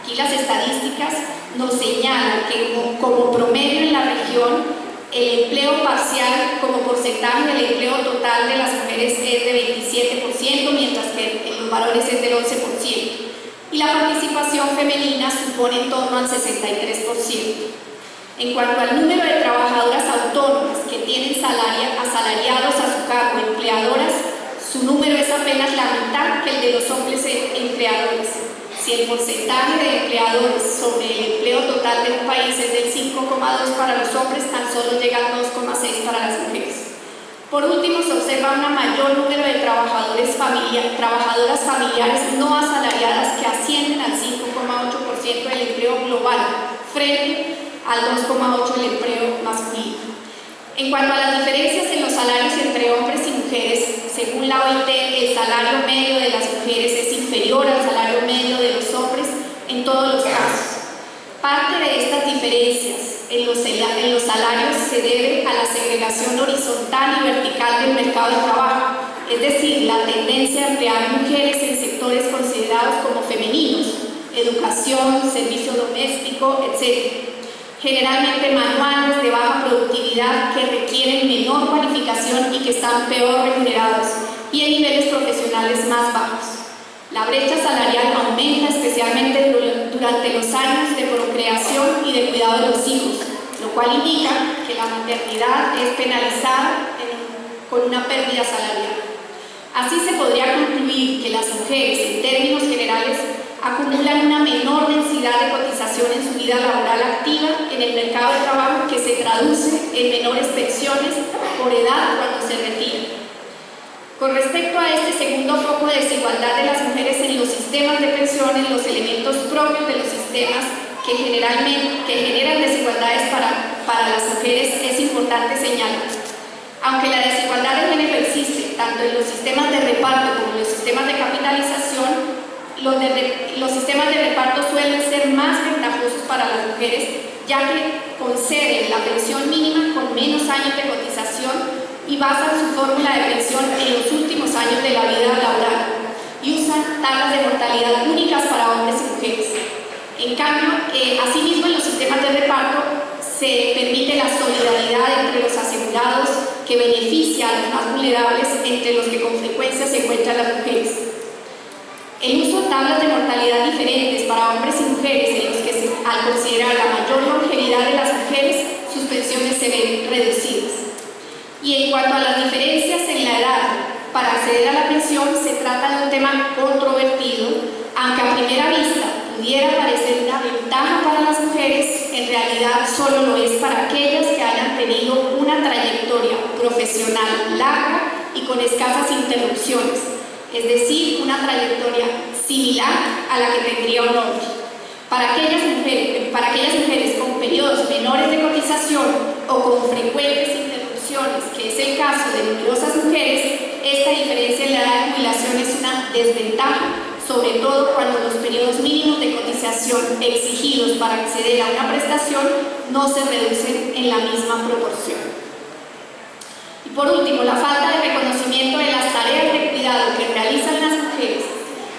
Aquí las estadísticas nos señalan que como promedio en la región, el empleo parcial como porcentaje del empleo total de las mujeres es de 27%, mientras que en los varones es del 11%. Y la participación femenina supone en torno al 63%. En cuanto al número de trabajadoras autónomas que tienen asalariados a su cargo empleadoras, su número es apenas la mitad que el de los hombres empleadores. Si el porcentaje de empleadores sobre el empleo total de un país es del 5,2 para los hombres, tan solo llega al 2,6 para las mujeres. Por último, se observa un mayor número de trabajadoras familiares no asalariadas que ascienden al 5,8% del empleo global, frente al 2,8% del empleo masculino. En cuanto a las diferencias en los salarios entre hombres y mujeres, según la OIT, el salario medio de las mujeres es inferior al salario medio de los hombres en todos los casos. Parte de estas diferencias en los salarios se debe a la segregación horizontal y vertical del mercado de trabajo, es decir, la tendencia a emplear mujeres en sectores considerados como femeninos, educación, servicio doméstico, etc. Generalmente manuales de baja productividad que requieren menor cualificación y que están peor remunerados, y en niveles profesionales más bajos. La brecha salarial aumenta especialmente durante los años de procreación y de cuidado de los hijos, lo cual indica que la maternidad es penalizada con una pérdida salarial. Así se podría concluir que las mujeres, en términos generales, acumulan una menor densidad de cotización en su vida laboral activa en el mercado de trabajo, que se traduce en menores pensiones por edad cuando se retiran. Con respecto a este segundo foco de desigualdad de las mujeres en los sistemas de pensiones, los elementos propios de los sistemas que generan desigualdades para las mujeres, es importante señalar. Aunque la desigualdad de género existe tanto en los sistemas de reparto como en los sistemas de capitalización, los sistemas de reparto suelen ser más ventajosos para las mujeres, ya que conceden la pensión mínima con menos años de cotización y basan su fórmula de pensión en los últimos años de la vida laboral y usan tablas de mortalidad únicas para hombres y mujeres. En cambio, asimismo, en los sistemas de reparto se permite la solidaridad entre los asegurados, que beneficia a los más vulnerables, entre los que con frecuencia se encuentran las mujeres. El uso de tablas de mortalidad diferentes para hombres y mujeres, en los que al considerar la mayor longevidad de las mujeres, profesiones se ven reducidas. Y en cuanto a las diferencias en la edad para acceder a la pensión, se trata de un tema controvertido, aunque a primera vista pudiera parecer una ventaja para las mujeres, en realidad solo lo es para aquellas que hayan tenido una trayectoria profesional larga y con escasas interrupciones, es decir, una trayectoria similar a la que tendría un hombre. Para aquellas mujeres con periodos menores de cotización o con frecuentes interrupciones, que es el caso de numerosas mujeres, esta diferencia en la edad de jubilación es una desventaja, sobre todo cuando los periodos mínimos de cotización exigidos para acceder a una prestación no se reducen en la misma proporción. Y por último, la falta de reconocimiento de las tareas de cuidado que realizan las mujeres,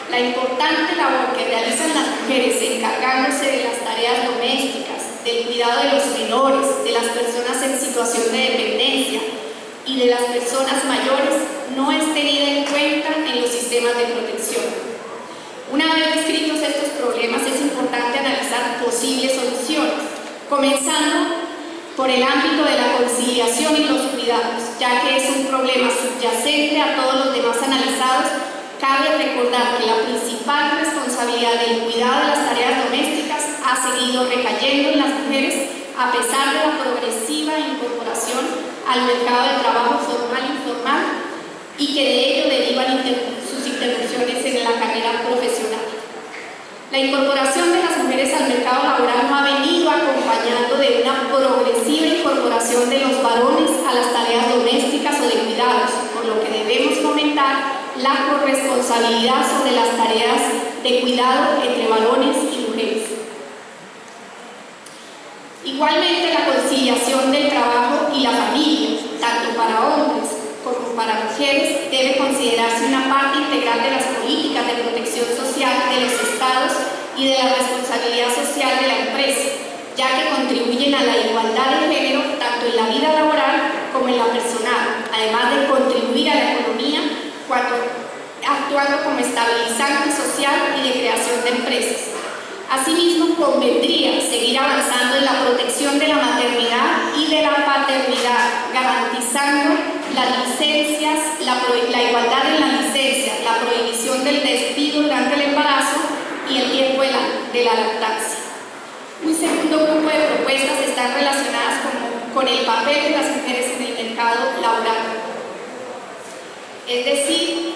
la importante labor que realizan las mujeres encargándose de las tareas domésticas, del cuidado de los menores, de las personas en situación de dependencia y de las personas mayores, no es tenida en cuenta en los sistemas de protección. Una vez descritos estos problemas, es importante analizar posibles soluciones, comenzando por el ámbito de la conciliación y los cuidados, ya que es un problema subyacente a todos los demás analizados. Cabe recordar que la principal responsabilidad del cuidado de las tareas domésticas ha seguido recayendo en las mujeres a pesar de la progresiva incorporación al mercado de trabajo formal e informal y que de ello derivan sus interrupciones en la carrera profesional. La incorporación de las mujeres al mercado laboral no ha venido acompañando de una progresiva incorporación de los varones a las tareas domésticas o de cuidados, por lo que debemos fomentar la corresponsabilidad sobre las tareas de cuidado entre varones y mujeres. Igualmente, la conciliación del trabajo y la familia, tanto para hombres como para mujeres, debe considerarse una parte integral de las políticas de protección social de los estados y de la responsabilidad social de la empresa, ya que contribuyen a la igualdad de género tanto en la vida laboral como en la personal, además de contribuir a la economía actuando como estabilizante social y de creación de empresas. Asimismo, convendría seguir avanzando en la protección de la maternidad y de la paternidad, garantizando las licencias, la igualdad en las licencias, la prohibición del despido durante el embarazo y el tiempo de la lactancia. Un segundo grupo de propuestas están relacionadas con el papel de las mujeres en el mercado laboral, es decir,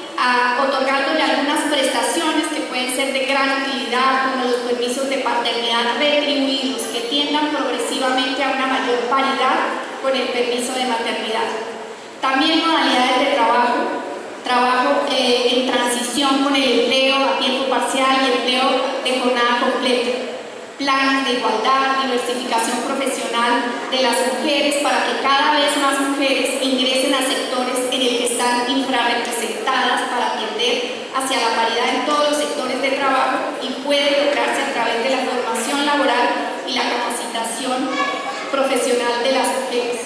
otorgándole algunas prestaciones que pueden ser de gran utilidad, como los permisos de paternidad retribuidos, que tiendan progresivamente a una mayor paridad con el permiso de maternidad. También modalidades de trabajo en transición con el empleo a tiempo parcial y empleo de jornada completa. Planes de igualdad, diversificación profesional de las mujeres para que cada vez más mujeres ingresen a sectores en el que están infrarrepresentadas para atender hacia la paridad en todos los sectores de trabajo y puede lograrse a través de la formación laboral y la capacitación profesional de las mujeres.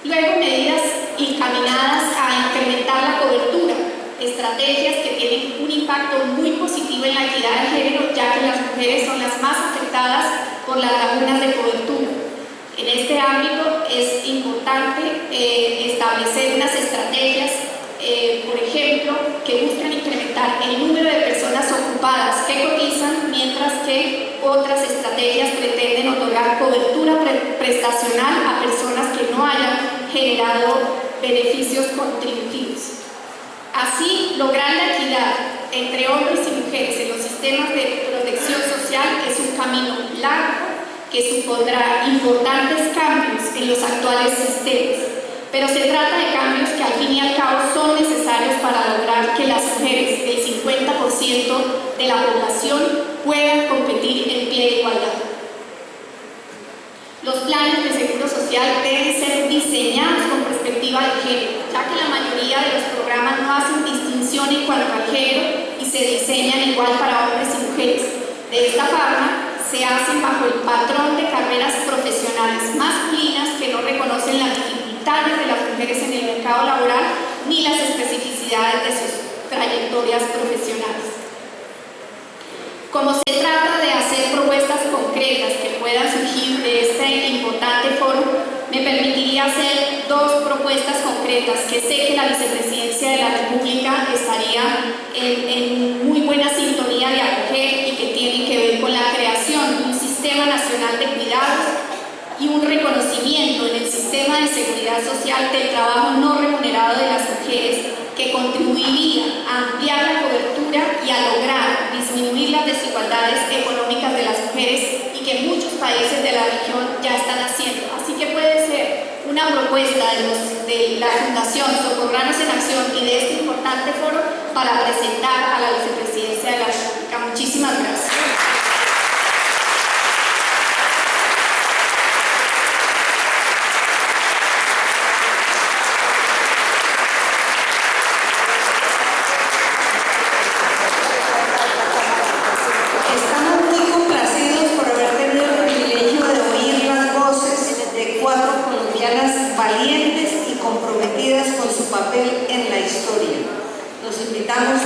Luego, medidas encaminadas a incrementar la cobertura, estrategias que tienen un impacto muy positivo en la equidad de género, ya que las mujeres son las más afectadas por las lagunas de cobertura. En este ámbito es importante establecer unas estrategias, por ejemplo, que buscan incrementar el número de personas ocupadas que cotizan, mientras que otras estrategias pretenden otorgar cobertura prestacional a personas que no hayan generado beneficios contributivos. Así, lograr la equidad entre hombres y mujeres en los sistemas de protección social es un camino largo que supondrá importantes cambios en los actuales sistemas, pero se trata de cambios que al fin y al cabo son necesarios para lograr que las mujeres, el 50% de la población, puedan competir en pie de igualdad. Los planes de seguro social deben ser diseñados con perspectiva de género, ya que la mayoría de los programas no hacen distinción en cuanto al género y se diseñan igual para hombres y mujeres. De esta forma, se hacen bajo el patrón de carreras profesionales masculinas que no reconocen las dificultades de las mujeres en el mercado laboral ni las especificidades de sus trayectorias profesionales. Como se trata de hacer propuestas concretas que puedan surgir de este importante foro, concretas que sé que la Vicepresidencia de la República estaría en muy buena sintonía de acoger y que tienen que ver con la creación de un Sistema Nacional de Cuidados y un reconocimiento en el sistema de seguridad social del trabajo no remunerado de las mujeres, que contribuiría a ampliar la cobertura y a lograr disminuir las desigualdades económicas de las mujeres y que muchos países de la región ya están haciendo. Así que puede ser una propuesta de la Fundación Socorranos en Acción y de este importante foro para presentar a la Vicepresidencia de la República. Muchísimas gracias. Estamos muy complacidos por haber tenido el privilegio de oír las voces de 4 colombianas valientes y comprometidas con su papel en la historia. Los invitamos